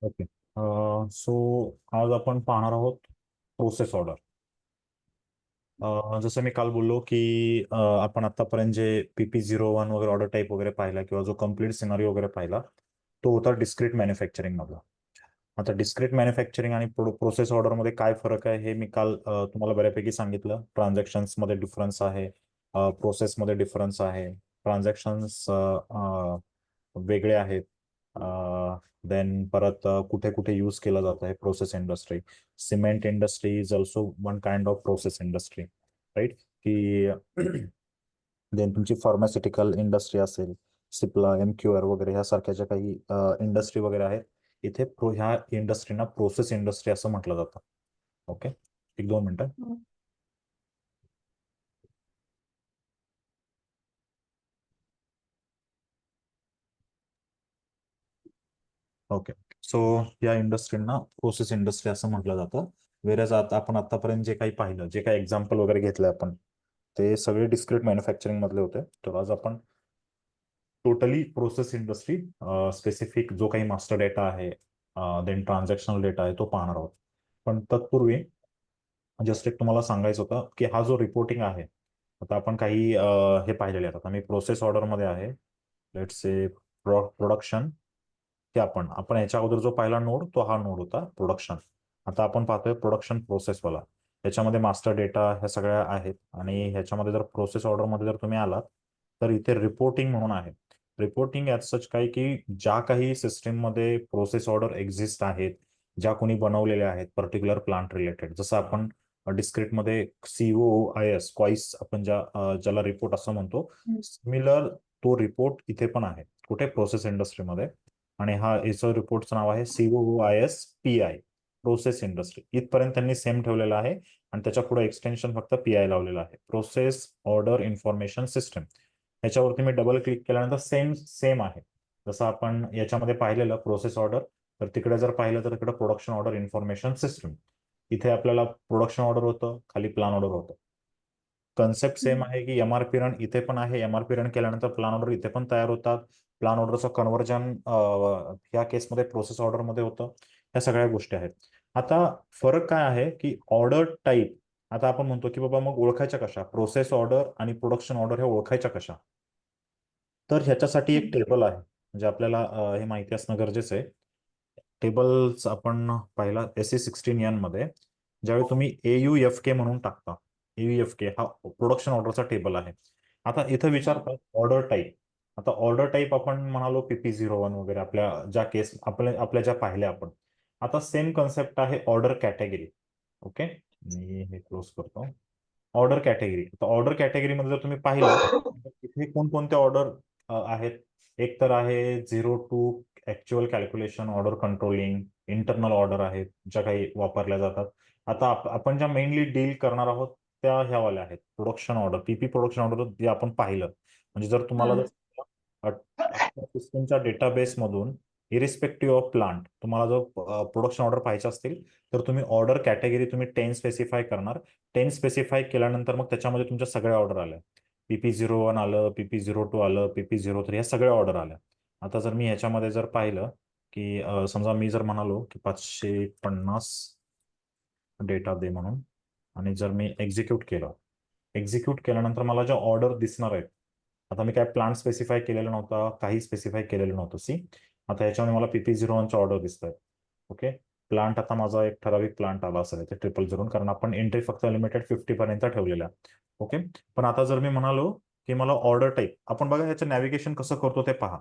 Okay. So आज आपण पाहणार आहोत प्रोसेस ऑर्डर. जसं मी काल बोललो की आपण आतापर्यंत जे PP01 वगैरे ऑर्डर टाईप वगैरे पाहिला किंवा जो कम्प्लीट सिनारिओ वगैरे पाहिला तो होता डिस्क्रीट मॅन्युफॅक्चरिंग मधला. आता डिस्क्रीट मॅन्युफॅक्चरिंग आणि प्रोसेस ऑर्डर मध्ये काय फरक आहे हे मी काल तुम्हाला बऱ्यापैकी सांगितलं. ट्रान्झॅक्शन्स मध्ये डिफरन्स आहे, प्रोसेस मध्ये डिफरन्स आहे, ट्रान्झॅक्शन्स वेगळे आहेत. देन परत कुठे कुठे यूज केला जात आहे process industry. Cement industry is also one kind of process industry, right? की देन तुमची फार्मास्युटिकल इंडस्ट्री असेल, सिप्ला, MQR वगैरे ह्यासारख्या ज्या काही इंडस्ट्री वगैरे आहेत, इथे ह्या इंडस्ट्रीना प्रोसेस इंडस्ट्री असं म्हटलं जातं. ओके, एक दोन मिनिटं. ओके. सो या इंडस्ट्रीना प्रोसेस इंडस्ट्री असं म्हटलं जातं. वेरज आता आपण आतापर्यंत जे काही पाहिलं, जे काही एक्झाम्पल वगैरे घेतले आपण, ते सगळे डिस्क्रीट मॅन्युफॅक्चरिंग मधले होते. तर आज आपण टोटली प्रोसेस इंडस्ट्री, स्पेसिफिक जो काही मास्टर डेटा आहे, देन ट्रान्झॅक्शनल डेटा आहे, तो पाहणार आहोत. पण तत्पूर्वी जस्ट एक तुम्हाला सांगायचं होतं की हा जो रिपोर्टिंग आहे, आता आपण काही हे पाहिलेले आहेत. आता मी प्रोसेस ऑर्डर मध्ये आहे. Let's say production. ते आपण याच्या अगोदर जो पहिला नोड तो हा नोड होता प्रोडक्शन. आता आपण पाहतोय प्रोडक्शन प्रोसेसवाला. याच्यामध्ये मास्टर डेटा ह्या सगळ्या आहेत आणि ह्याच्यामध्ये जर प्रोसेस ऑर्डर मध्ये जर तुम्ही आलात तर इथे रिपोर्टिंग म्हणून आहे. रिपोर्टिंग ॲज सच काय की ज्या काही सिस्टीम मध्ये प्रोसेस ऑर्डर एक्झिस्ट आहेत, ज्या कोणी बनवलेल्या आहेत पर्टिक्युलर प्लांट रिलेटेड, जसं आपण डिस्क्रिट मध्ये COIS कॉईस आपण ज्याला रिपोर्ट असं म्हणतो, सिमिलर तो रिपोर्ट इथे पण आहे. कुठे? प्रोसेस इंडस्ट्रीमध्ये. आणि हा याचं रिपोर्टचं नाव आहे COIS-PI, प्रोसेस इंडस्ट्री. इथपर्यंत त्यांनी सेम ठेवलेलं आहे आणि त्याच्या पुढे एक्सटेन्शन फक्त PI लावलेलं आहे, प्रोसेस ऑर्डर इन्फॉर्मेशन सिस्टम. याच्यावरती मी डबल क्लिक केल्यानंतर सेम सेम आहे जसं आपण याच्यामध्ये पाहिलेलं प्रोसेस ऑर्डर. तर तिकडे जर पाहिलं तर तिकडे प्रोडक्शन ऑर्डर इन्फॉर्मेशन सिस्टम. इथे आपल्याला प्रोडक्शन ऑर्डर होतं, खाली प्लान ऑर्डर होतं. कन्सेप्ट सेम आहे की MRP रन इथे पण आहे. MRP रन केल्यानंतर प्लान ऑर्डर इथे पण तयार होतात. प्लान ऑर्डरचं कन्व्हर्जन या केसमध्ये प्रोसेस ऑर्डर मध्ये होतं. या सगळ्या गोष्टी आहेत. आता फरक काय आहे की ऑर्डर टाईप. आता आपण म्हणतो की बाबा मग ओळखायच्या कशा प्रोसेस ऑर्डर आणि प्रोडक्शन ऑर्डर, हे ओळखायच्या कशा? तर ह्याच्यासाठी एक टेबल आहे, म्हणजे आपल्याला हे माहिती असणं गरजेचं आहे. टेबल्स आपण पाहिला SE16N मध्ये. ज्यावेळी तुम्ही AUFK म्हणून टाकता, AUFK हा प्रोडक्शन ऑर्डरचा टेबल आहे. आता इथं विचारतात ऑर्डर टाईप. आता ऑर्डर टाईप आपण म्हणालो PP01 वगैरे, आपल्या ज्या केस आपल्या ज्या पाहिल्या आपण. आता सेम कन्सेप्ट आहे ऑर्डर कॅटेगरी. ओके, मी हे क्लोज करतो. Order category. आता ऑर्डर कॅटेगरीमध्ये जर तुम्ही पाहिलं तर इथे कोणकोणते ऑर्डर आहेत. एक तर आहे 0 to actual calculation order controlling, internal order आहेत ज्या काही वापरल्या जातात. आता आपण ज्या मेनली डील करणार आहोत त्या ह्यावाल्या आहेत production order, PP production order जे आपण पाहिलं. म्हणजे जर तुम्हाला जर सिस्टमच्या डेटाबेस मधून इरिस्पेक्टिव्ह ऑफ प्लांट तुम्हाला जर प्रोडक्शन ऑर्डर पाहिजे असतील तर तुम्ही ऑर्डर कॅटेगरी तुम्ही 10 स्पेसिफाय करणार. 10 स्पेसिफाय केल्यानंतर मग त्याच्यामध्ये तुमच्या सगळ्या ऑर्डर आल्या. PP01 आलं, PP02 आलं, PP03, ह्या सगळ्या ऑर्डर आल्या. आता जर मी ह्याच्यामध्ये जर पाहिलं की समजा मी जर म्हणालो की 550 डेटा दे म्हणून, आणि जर मी एक्झिक्यूट केलं, एक्झिक्यूट केल्यानंतर मला ज्या ऑर्डर दिसणार आहेत. आता मी काय प्लांट स्पेसिफाय केलेलं नव्हता, काही स्पेसिफाय केलेलं नव्हतं. आता ह्याच्यामध्ये मला PP01च्या ऑर्डर दिसत आहेत. ओके, प्लांट आता माझा एक ठराविक प्लांट आला असेल ते 000, कारण आपण एंट्री फक्त लिमिटेड 50 पर्यंत ठेवलेल्या. ओके, पण आता जर मी म्हणालो की मला ऑर्डर टाईप, आपण बघा ह्याचं नॅव्हिगेशन कसं करतो ते पहा.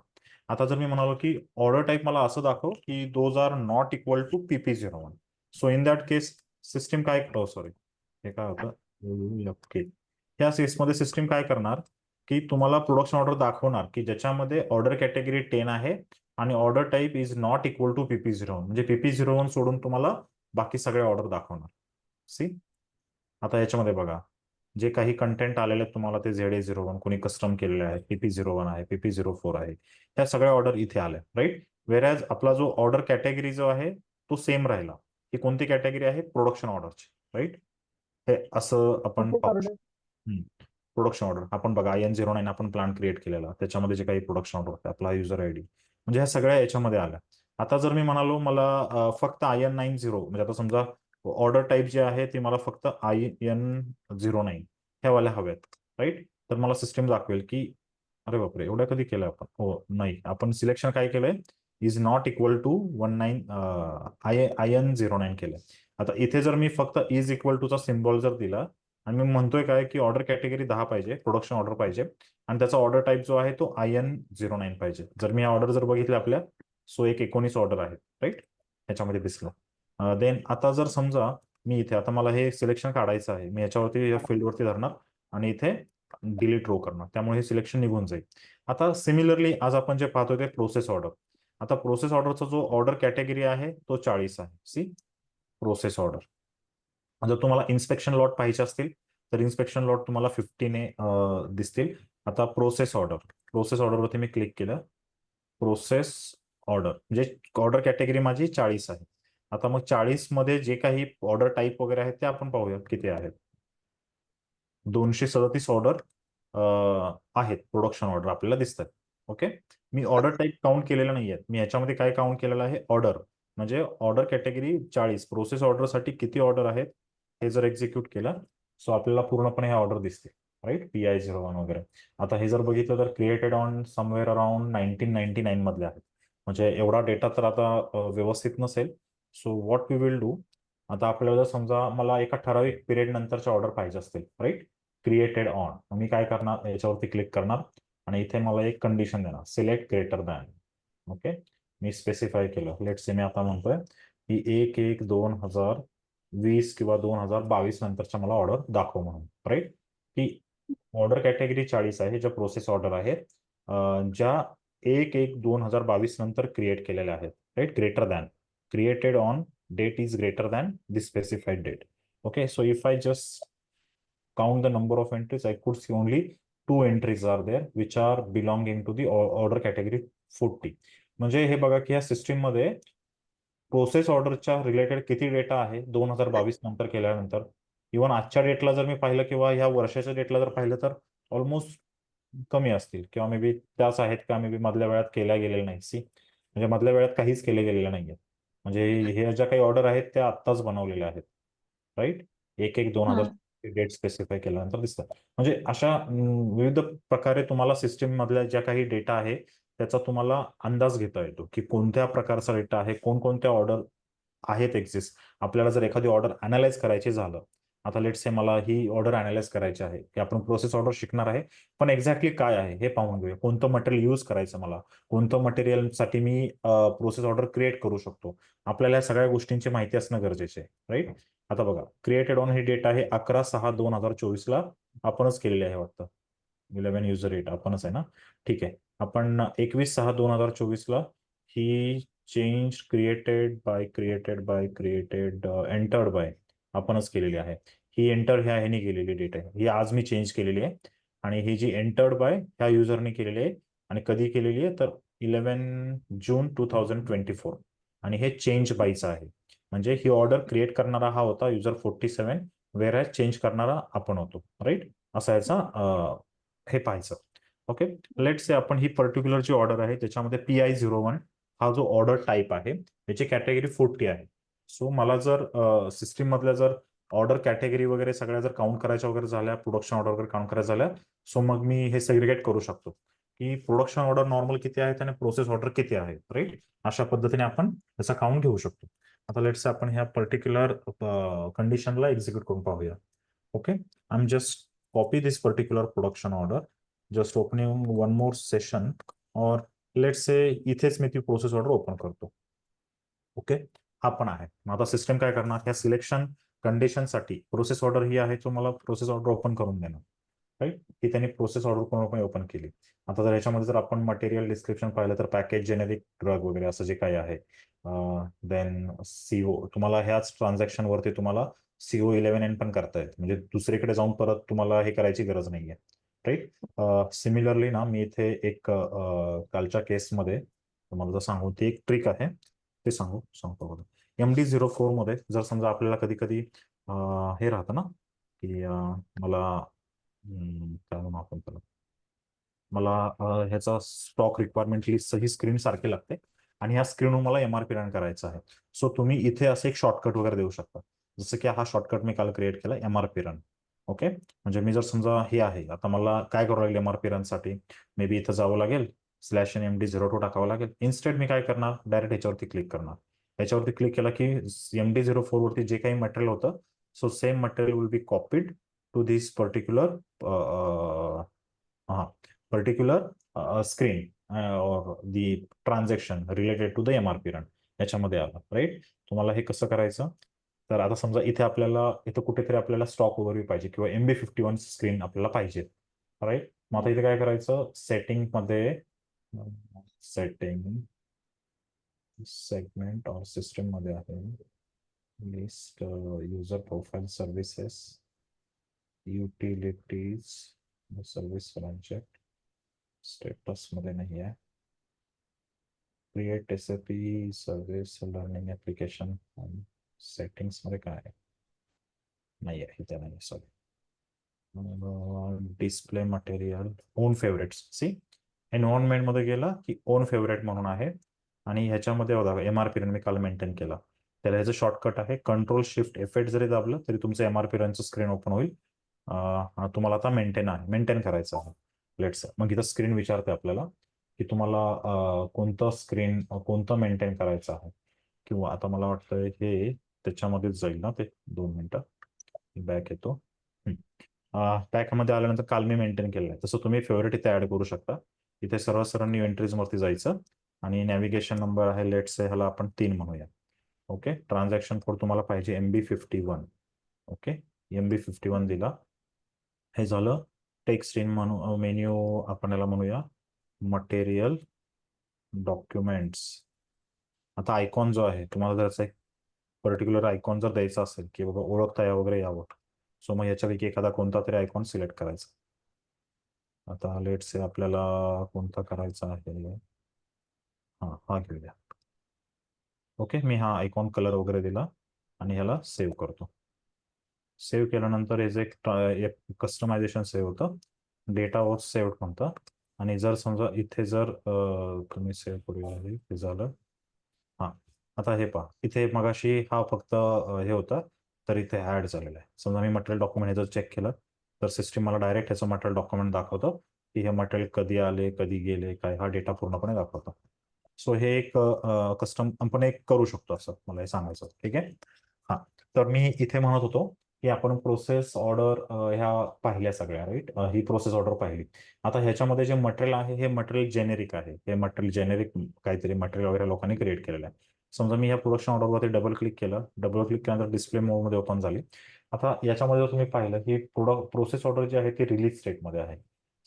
आता जर मी म्हणालो की ऑर्डर टाईप मला असं दाखव की those are not equal to PP01, so in that case system काय, सॉरी, हे काय होतं, ओके. ह्या केसमध्ये सिस्टीम काय करणार की तुम्हाला प्रोडक्शन ऑर्डर दाखवणार की ज्याच्यामध्ये ऑर्डर कॅटेगरी 10 आहे आणि order type is not equal to PP01, म्हणजे PP01 सोडून तुम्हाला बाकी सगळे ऑर्डर दाखवणार. सी, आता याच्यामध्ये बघा जे काही कंटेंट आलेले आहेत तुम्हाला ते ZA01 कोणी कस्टम केलेले आहे, PP01 आहे, PP04 आहे, त्या सगळ्या ऑर्डर इथे आल्या, राईट. वेरॅज आपला जो ऑर्डर कॅटेगरी जो आहे तो सेम राहिला. ही कोणती कॅटेगरी आहे? प्रोडक्शन ऑर्डरची, राईट. हे असं आपण पाहू शकतो. प्रोडक्शन ऑर्डर आपण बघा IN09 आपण प्लान क्रिएट केलेला, त्याच्यामध्ये जे काही प्रोडक्शन ऑर्डर होते, आपला युजर ID, म्हणजे ह्या सगळ्या याच्यामध्ये आल्या. आता जर मी म्हणालो मला फक्त IN90 म्हणजे आता समजा ऑर्डर टाईप जे आहे ते मला फक्त IN09 ह्या वाल्या हव्यात, राईट. तर मला सिस्टम दाखवेल की अरे बापरे, एवढ्या कधी केलं आपण? हो नाही, आपण सिलेक्शन काय केलंय, is not equal to 19 IN09 केलंय. आता इथे जर मी फक्त इज इक्वल टूचा सिम्बॉल जर दिला आणि मी म्हणतोय काय की ऑर्डर कॅटेगरी 10 पाहिजे, प्रोडक्शन ऑर्डर पाहिजे, आणि त्याचा ऑर्डर टाईप जो आहे तो IN09 पाहिजे. जर मी ऑर्डर जर बघितले आपल्या, सो एक 19 ऑर्डर आहे, राईट, ह्याच्यामध्ये दिसलं. देन आता जर समजा मी इथे, आता मला हे सिलेक्शन काढायचं आहे, मी याच्यावरती या फील्डवरती धरणार आणि इथे डिलीट रो करणार, त्यामुळे हे सिलेक्शन निघून जाईल. आता सिमिलरली आज आपण जे पाहतोय ते प्रोसेस ऑर्डर. आता प्रोसेस ऑर्डरचा जो ऑर्डर कॅटेगरी आहे तो 40 आहे. See, process order. जर तुम्हाला इन्स्पेक्शन लॉट पाहिजे असतील तर इन्स्पेक्शन लॉट तुम्हाला 50ने दिसतील. आता प्रोसेस ऑर्डरवरती मी क्लिक केलं, प्रोसेस ऑर्डर म्हणजे ऑर्डर कॅटेगरी माझी 40 आहे. आता मग 40 मध्ये जे काही ऑर्डर टाईप वगैरे आहेत ते आपण पाहूयात किती आहेत. 237 ऑर्डर आहेत, प्रोडक्शन ऑर्डर आपल्याला दिसतात. ओके, मी ऑर्डर टाईप काउंट केलेलं नाही आहेत, मी याच्यामध्ये काय काउंट केलेलं आहे, ऑर्डर. म्हणजे ऑर्डर कॅटेगरी 40, प्रोसेस ऑर्डरसाठी किती ऑर्डर आहेत हे जर एक्झिक्यूट केलं, सो आपल्याला पूर्णपणे हे ऑर्डर दिसते, राईट, PI01 वगैरे. आता हे जर बघितलं तर क्रिएटेड ऑन समवेअर अराउंड 1999 मधले आहेत. म्हणजे एवढा डेटा तर आता व्यवस्थित नसेल. So what we will do, आता आपल्याला जर समजा मला एका ठराविक पिरियड नंतरचे ऑर्डर पाहिजे असतील, राईट, क्रिएटेड ऑन, मी काय करणार, याच्यावरती क्लिक करणार आणि इथे मला एक कंडिशन देणार, सिलेक्ट ग्रेटर दॅन. ओके, मी स्पेसिफाय केलं, लेट से मी आता म्हणतोय की 1/1/2020 किंवा 2022 नंतरच्या मला ऑर्डर दाखव म्हणून, राईट. की ऑर्डर कॅटेगरी 40 आहे, ज्या प्रोसेस ऑर्डर आहेत ज्या 1/1/2022 नंतर क्रिएट केलेल्या आहेत, right, greater than, created on date is greater than this specified date. Okay, so if I just count the number of entries, I could see only 2 entries are there which are belonging to the order category 40. म्हणजे हे बघा की या system मध्ये process ऑर्डरच्या related किती data आहे 2022 नंतर केल्यानंतर. इव्हन आजच्या डेटला जर मी पाहिलं किंवा ह्या वर्षाच्या डेटला जर पाहिलं तर ऑलमोस्ट कमी असतील, किंवा मे बी त्याच आहेत का, मे बी मधल्या वेळात केल्या गेलेल्या नाही. सी, म्हणजे मधल्या वेळात काहीच केले गेलेलं नाहीये. म्हणजे हे ज्या काही ऑर्डर आहेत त्या आत्ताच बनवलेल्या आहेत, राईट. 1/1/2000 हा. डेट स्पेसिफाय केल्यानंतर दिसतात. म्हणजे अशा विविध प्रकारे तुम्हाला सिस्टीम मधल्या ज्या काही डेटा आहे त्याचा तुम्हाला अंदाज घेता येतो की कोणत्या प्रकारचा डेटा आहे, कोणकोणत्या ऑर्डर आहेत एक्झिस्ट. आपल्याला जर एखादी ऑर्डर अनालाइज करायची झालं, आता लेट्स से मला ही ऑर्डर अनालाइज करायची आहे की आपण प्रोसेस ऑर्डर शिकणार आहे, पण एक्झॅक्टली काय आहे हे पाहून घेऊया. कोणतं मटेरियल यूज करायचं मला, कोणतं मटेरियलसाठी मी प्रोसेस ऑर्डर क्रिएट करू शकतो, आपल्याला या सगळ्या गोष्टींची माहिती असणं गरजेचे आहे, राईट. आता बघा, क्रिएटेड ऑन ही डेट आहे 11/6/2024 आपणच केलेली आहे वाटतं. 11 युजर डेट आपणच आहे ना, ठीक आहे. आपण 21/6/2024 ही चेंज क्रिएटेड एंटर्ड बाय आपणच केलेली आहे. ही एंटर ह्या ह्याने केलेली डेट आहे, ही आज मी चेंज केलेली आहे. आणि ही जी एंटर्ड बाय ह्या युजरने केलेली आहे, आणि कधी केलेली आहे तर 11 जून 2024. आणि हे चेंज बायचं आहे, म्हणजे ही ऑर्डर क्रिएट करणारा हा होता युजर 47, वेर चेंज करणारा आपण होतो, राईट. असा याचा हे पाहायचं. ओके, लेट से आपण ही पर्टिक्युलर जी ऑर्डर आहे त्याच्यामध्ये PI01 हा जो ऑर्डर टाईप आहे त्याची कॅटेगरी 40 आहे. सो मला जर सिस्टीम मधल्या जर ऑर्डर कॅटेगरी वगैरे सगळ्या जर काउंट करायच्या वगैरे झाल्या, प्रोडक्शन ऑर्डर वगैरे काउंट करायच्या झाल्या, सो मग मी हे सेग्रिगेट करू शकतो की प्रोडक्शन ऑर्डर नॉर्मल किती आहेत आणि प्रोसेस ऑर्डर किती आहेत, राईट. अशा पद्धतीने आपण त्याचा काउंट घेऊ शकतो. आता लेट्स आपण ह्या पर्टिक्युलर कंडिशनला एक्झिक्यूट करून पाहूया. Okay, I am just copy this particular production order, just opening one more session, और लेट्स से इथेच मी ती प्रोसेस ऑर्डर ओपन करतो. ओके, हा पण आहे. मग आता सिस्टम काय करणार, ह्या सिलेक्शन कंडिशनसाठी प्रोसेस ऑर्डर ही आहे, तो मला प्रोसेस ऑर्डर ओपन करून देणार, राईट. ही त्यांनी प्रोसेस ऑर्डर पूर्णपणे ओपन केली. आता जर याच्यामध्ये जर आपण मटेरियल डिस्क्रिप्शन पाहिलं तर पॅकेज जेनेरिक ड्रग वगैरे असं जे काही आहे, देन CO तुम्हाला ह्याच ट्रान्झॅक्शन वरती तुम्हाला CO11N पण करता येत, म्हणजे दुसरीकडे जाऊन परत तुम्हाला हे करायची गरज नाहीये, राईट. सिमिलरली ना मी इथे एक कालच्या केसमध्ये तुम्हाला जर सांगू, ती एक ट्रिक आहे ते सांगतो बघा. MD04 मध्ये जर समजा आपल्याला कधी कधी हे राहतं ना की मला काय म्हणू आपण त्याला, मला ह्याचा स्टॉक रिक्वायरमेंट लिस्ट ही स्क्रीन सारखी लागते. आणि ह्या स्क्रीनवर मला एमआरपी रन करायचं आहे. सो तुम्ही इथे असं एक शॉर्टकट वगैरे देऊ शकता, जसं की हा शॉर्टकट मी काल क्रिएट केला, एमआरपी रन. ओके, म्हणजे मी जर समजा हे आहे, आता मला काय करावं लागेल एमआरपी रन साठी, मे बी इथं जावं लागेल, /MD02 टाकावं लागेल. इन्स्टेड मी काय करणार, डायरेक्ट ह्याच्यावरती क्लिक करणार. ह्याच्यावरती क्लिक केला की MD04 वरती जे काही मटेरियल होतं, so same material will be copied to this particular screen or the transaction related to the MRP run याच्यामध्ये आलं. राईट, तुम्हाला हे कसं करायचं, तर आता समजा इथे आपल्याला इथं कुठेतरी आपल्याला स्टॉक ओव्हरव्ह्यू पाहिजे किंवा MB51 स्क्रीन आपल्याला पाहिजे. राईट, मग आता इथे काय करायचं, सेटिंग मध्ये सेटिंग सेगमेंट और सिस्टम मध्ये आहे, list user profile services utilities service project, status मध्ये नाही आहे, create SAP service learning application, settings मध्ये काय आहे, नाही आहे, इथे नाही, sorry. Display material own favourites, see environment मध्ये गेला की ओन फेवरेट म्हणून आहे, आणि ह्याच्यामध्ये बघा एमआरपी रन मी काल मेंटेन केला, त्याला ह्याचं शॉर्टकट आहे Ctrl+Shift+F8 जरी दाबलं तरी तुमचं एमआरपी रनचं स्क्रीन ओपन होईल. तुम्हाला आता मेंटेन करायचं आहे. लेट्स, मग इथं स्क्रीन विचारते आपल्याला की तुम्हाला कोणतं मेंटेन करायचं आहे, किंवा आता मला वाटतं हे त्याच्यामध्येच जाईल ना, ते 2 मिनिटं बॅक येतो. पॅकमध्ये आल्यानंतर काल मी मेंटेन केलेलं आहे, तसं तुम्ही फेवरेट इथे ऍड करू शकता. इथे सर्व न्यू एंट्रीज वरती जायचं, आणि नॅव्हिगेशन नंबर आहे, लेट्स ह्याला आपण 3 म्हणूया. ओके, ट्रान्झॅक्शन कोड तुम्हाला पाहिजे MB51. ओके, MB51 दिला, हे झालं. टेक्स्ट इन म्हणू मेन्यू आपण याला म्हणूया मटेरियल डॉक्युमेंट्स. आता आयकॉन जो आहे, तुम्हाला जर एक पर्टिक्युलर आयकॉन जर द्यायचा असेल की बाबा ओळखता वगैरे यावं, सो मग याच्यापैकी एखादा कोणता तरी आयकॉन सिलेक्ट करायचा. आता लेट्स से आपल्याला कोणता करायचा आहे, हा घेऊया. ओके, मी हा आयकॉन कलर वगैरे दिला आणि ह्याला सेव्ह करतो. सेव्ह केल्यानंतर हे जे एक कस्टमायझेशन सेव्ह होतं, डेटा वॉज सेव्ह म्हणतं. आणि जर समजा इथे जर तुम्ही सेव्ह करूया, हे झालं. हा, आता हे पहा, इथे मगाशी हा फक्त हे होता, तर इथे ऍड झालेला आहे. समजा मी मटेरियल डॉक्युमेंट हे जर चेक केलं, तर सिस्टीम मला डायरेक्ट ह्याचं मटेरियल डॉक्युमेंट दाखवतं की हे मटेरियल कधी आले, कधी गेले, काय, हा डेटा पूर्णपणे दाखवतो. सो हे एक कस्टम आपण एक करू शकतो, असं मला हे सांगायचं. ठीक आहे, हा. तर मी इथे म्हणत होतो की आपण प्रोसेस ऑर्डर ह्या पाहिल्या सगळ्या, राईट. ही प्रोसेस ऑर्डर पाहिली. आता ह्याच्यामध्ये जे मटेरियल आहे हे मटेरियल जेनेरिक आहे, हे मटेरियल जेनेरिक काहीतरी मटेरियल वगैरे लोकांनी क्रिएट केलेलं आहे. समजा मी ह्या प्रोडक्शन ऑर्डरवरती डबल क्लिक केलं, केल्यानंतर डिस्प्ले मोडमध्ये ओपन झाली. आता याच्यामध्ये जर तुम्ही पाहिलं ही प्रोसेस ऑर्डर जी आहे ती रिलीज स्टेटमध्ये आहे.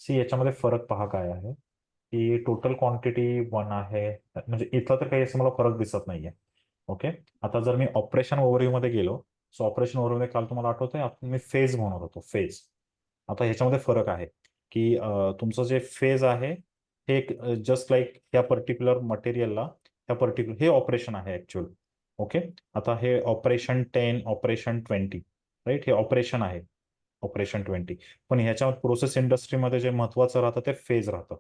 सी, याच्यामध्ये फरक पहा काय आहे की टोटल क्वांटिटी 1 आहे, म्हणजे इथं तर काही असं मला फरक दिसत नाहीये. ओके, आता जर मी ऑपरेशन ओव्हरव्ह्यू मध्ये गेलो, सो ऑपरेशन ओव्हरव्ह्यू काल तुम्हाला आठवतंय आपण मी फेज म्हणत होतो, फेज. आता ह्याच्यामध्ये फरक आहे की तुमचं जे फेज आहे हे जस्ट लाईक ह्या पर्टिक्युलर मटेरियलला ह्या पर्टिक्युलर हे ऑपरेशन आहे ऍक्च्युअल. ओके, आता हे ऑपरेशन 10, ऑपरेशन 20, राईट, हे ऑपरेशन आहे, ऑपरेशन 20. पण ह्याच्या प्रोसेस इंडस्ट्रीमध्ये जे महत्वाचं राहतं ते फेज राहतं.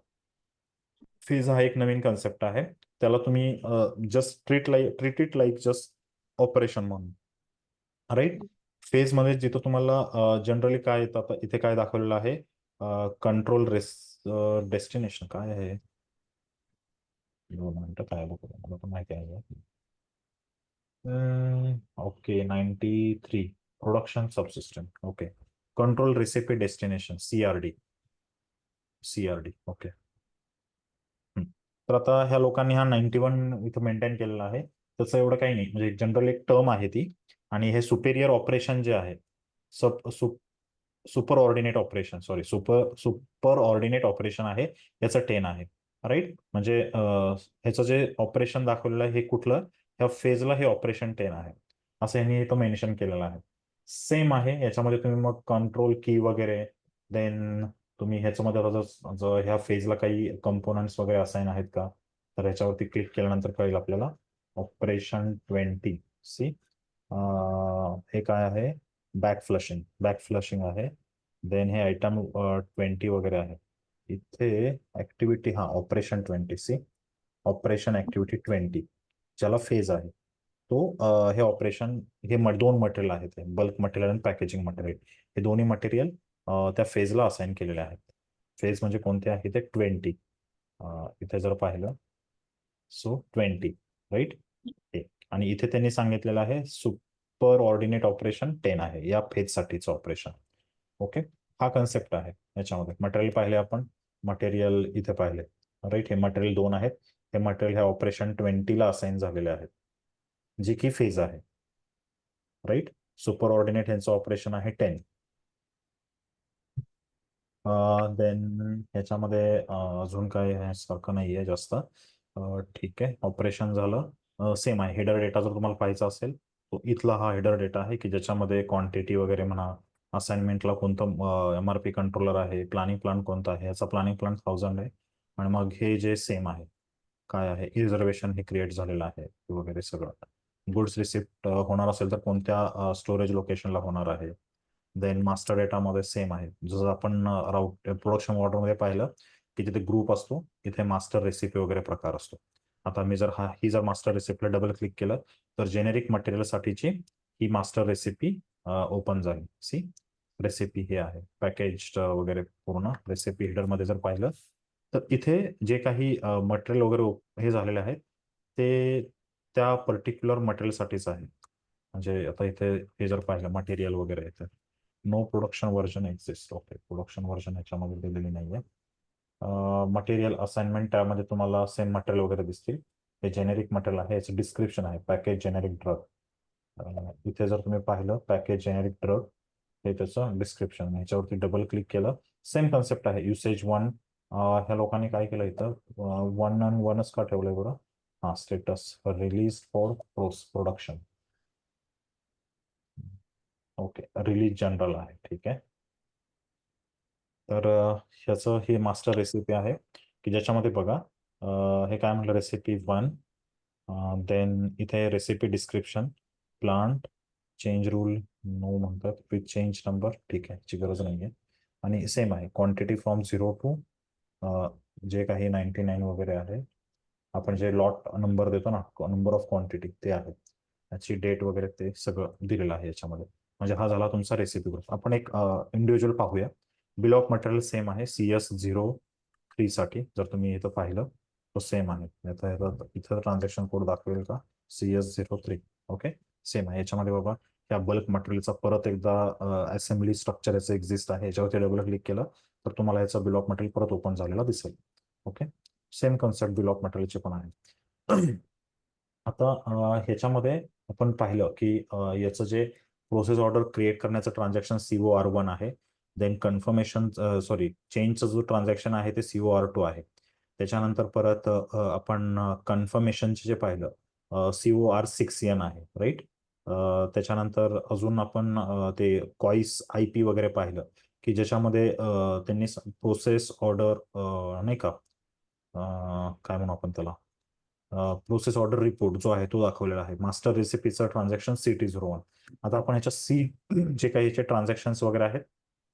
फेज हा एक नवीन कन्सेप्ट आहे, त्याला तुम्ही just treat it like just operation म्हणून, राईट. फेज मध्ये जिथं तुम्हाला जनरली काय येतं, आता इथे काय दाखवलेलं आहे, कंट्रोल डेस्टिनेशन काय आहे, 2 मिनिटं काय बघू, मला पण माहिती आहे. Okay, 93 production subsystem. Okay, control recipe destination, CRD. Okay. तर आता ह्या लोकांनी हा 91 इथं मेंटेन केलेला आहे. तसं एवढं काही नाही, म्हणजे जनरल एक टर्म आहे ती. आणि हे सुपेरियर ऑपरेशन जे आहे, super ordinate operation, sorry, super ordinate operation आहे, याचं 10 आहे, राईट. म्हणजे ह्याचं जे ऑपरेशन दाखवलेलं आहे हे कुठलं, ह्या फेजला हे ऑपरेशन 10 आहे, असं यांनी इथं मेन्शन केलेलं आहे. सेम आहे याच्यामध्ये तुम्ही मग कंट्रोल की वगैरे, देन तुम्ही ह्याच्यामध्ये आता जर ह्या फेजला काही कंपोनंट्स वगैरे असाइन आहेत का, तर ह्याच्यावरती क्लिक केल्यानंतर कळेल आपल्याला. ऑपरेशन 20, सी, हे काय आहे, बॅक फ्लशिंग आहे. देन हे आयटम 20 वगैरे आहे. इथे ऍक्टिव्हिटी, हा, ऑपरेशन 20, सी. ऑपरेशन ऍक्टिव्हिटी 20 ज्याला फेज आहे तो हे ऑपरेशन हे दोन मटेरियल आहेत बल्क मटेरियल आणि पॅकेजिंग मटेरियल हे दोन्ही मटेरियल त्या फेजला असाइन केलेले आहेत. फेज म्हणजे कोणते आहे ते 20 इथे जर पाहिलं सो 20 राईट. आणि इथे त्यांनी सांगितलेलं आहे सुपर ऑर्डिनेट ऑपरेशन 10 आहे या फेजसाठीचं ऑपरेशन. ओके, हा कन्सेप्ट आहे याच्यामध्ये. मटेरियल पाहिले आपण, मटेरियल इथे पाहिले राईट. हे मटेरियल दोन आहेत, हे मटेरियल ह्या ऑपरेशन 20 ला असाइन झालेले आहेत जी की फेज आहे राईट. सुपर ऑर्डिनेट यांचं ऑपरेशन आहे 10. देन ह्याच्यामध्ये अजून काय सारखं नाही आहे जास्त. ठीक आहे, ऑपरेशन झालं. सेम आहे, हेडर डेटा जर तुम्हाला पाहायचा असेल तो इथला हा हेडर डेटा आहे की ज्याच्यामध्ये क्वांटिटी वगैरे म्हणा, असाइनमेंटला कोणतं MRP कंट्रोलर आहे, प्लॅनिंग प्लान कोणता आहे, याचा प्लॅनिंग प्लान 1000 आहे. आणि मग हे जे सेम आहे काय आहे, रिझर्वेशन हे क्रिएट झालेलं आहे वगैरे सगळं. गुड्स रिसिप्ट होणार असेल तर कोणत्या स्टोरेज लोकेशनला होणार आहे. देन मास्टर डेटामध्ये सेम आहे, जसं आपण प्रोडक्शन ऑर्डरमध्ये पाहिलं की तिथे ग्रुप असतो, इथे मास्टर रेसिपी वगैरे प्रकार असतो. आता मी जर ही जर मास्टर रेसिपीला डबल क्लिक केलं तर जेनेरिक मटेरियल साठीची ही मास्टर रेसिपी ओपन झाली. सी रेसिपी हे आहे पॅकेज वगैरे पूर्ण रेसिपी हेडरमध्ये जर पाहिलं तर इथे जे काही मटेरियल वगैरे हे झालेले आहेत ते त्या पर्टिक्युलर मटेरियलसाठीच आहे. म्हणजे आता इथे हे जर पाहिलं मटेरियल वगैरे तर no production version exist. Okay, production version याच्यामध्ये दिलेली नाहीये. मटेरियल असाइनमेंट त्यामध्ये तुम्हाला सेम मटेरियल वगैरे दिसतील. हे जेनेरिक मटेरियल आहे, याचं डिस्क्रिप्शन आहे पॅकेज जेनेरिक ड्रग. इथे जर तुम्ही पाहिलं पॅकेज जेनेरिक ड्रग हे त्याचं डिस्क्रिप्शन, ह्याच्यावरती डबल क्लिक केलं सेम कन्सेप्ट आहे. युसेज 1 ह्या लोकांनी काय केलं इथं 1 आणि 1च का ठेवलंय बरं. हा status release for production. Okay, release general आहे, ठीक आहे. तर ह्याचं हे मास्टर रेसिपी आहे की ज्याच्यामध्ये बघा हे काय म्हटलं रेसिपी 1. देन इथे recipe description, plant, change rule no म्हणतात, विथ चेंज नंबर, ठीक आहे ची गरज नाही आहे. आणि सेम आहे क्वांटिटी फ्रॉम 0 टू जे काही 99 वगैरे आहे. आपण जे लॉट नंबर देतो ना, नंबर ऑफ क्वांटिटी ते आहे, त्याची डेट वगैरे ते सगळं दिलेलं आहे याच्यामध्ये. म्हणजे हा झाला तुमचा रेसिपी ग्रुप. आपण एक इंडिव्हिज्युअल पाहूया. बिल ऑफ मटेरियल सेम आहे CS03 साठी, जर तुम्ही इथं पाहिलं तो सेम आहे. इथं ट्रान्झॅक्शन कोड दाखवेल का CS03. ओके, सेम आहे याच्यामध्ये. बाबा त्या बल्क मटेरियलचा परत एकदा असेंब्ली स्ट्रक्चर याचं एक्झिस्ट आहे, याच्यावरती डबल क्लिक केलं तर तुम्हाला याचा बिल ऑफ मटेरियल परत ओपन झालेला दिसेल. Okay, same concept bill of मटेरियलचे पण आहे. आता ह्याच्यामध्ये आपण पाहिलं की याचं जे प्रोसेस ऑर्डर क्रिएट करण्याचं ट्रान्झॅक्शन COR1 आहे. देन कन्फर्मेशन चेंजचं जो ट्रान्झॅक्शन आहे ते COR2 आहे. त्याच्यानंतर परत आपण कन्फर्मेशनचे जे पाहिलं COR6N आहे राईट. त्याच्यानंतर अजून आपण ते कॉईस IP वगैरे पाहिलं की ज्याच्यामध्ये त्यांनी प्रोसेस ऑर्डर नाही का काय म्हणू आपण त्याला प्रोसेस ऑर्डर रिपोर्ट जो आहे तो दाखवलेला आहे. मास्टर रेसिपीचं ट्रान्झॅक्शन CT01. आता आपण ह्याच्या जे काही याचे ट्रान्झॅक्शन्स वगैरे आहेत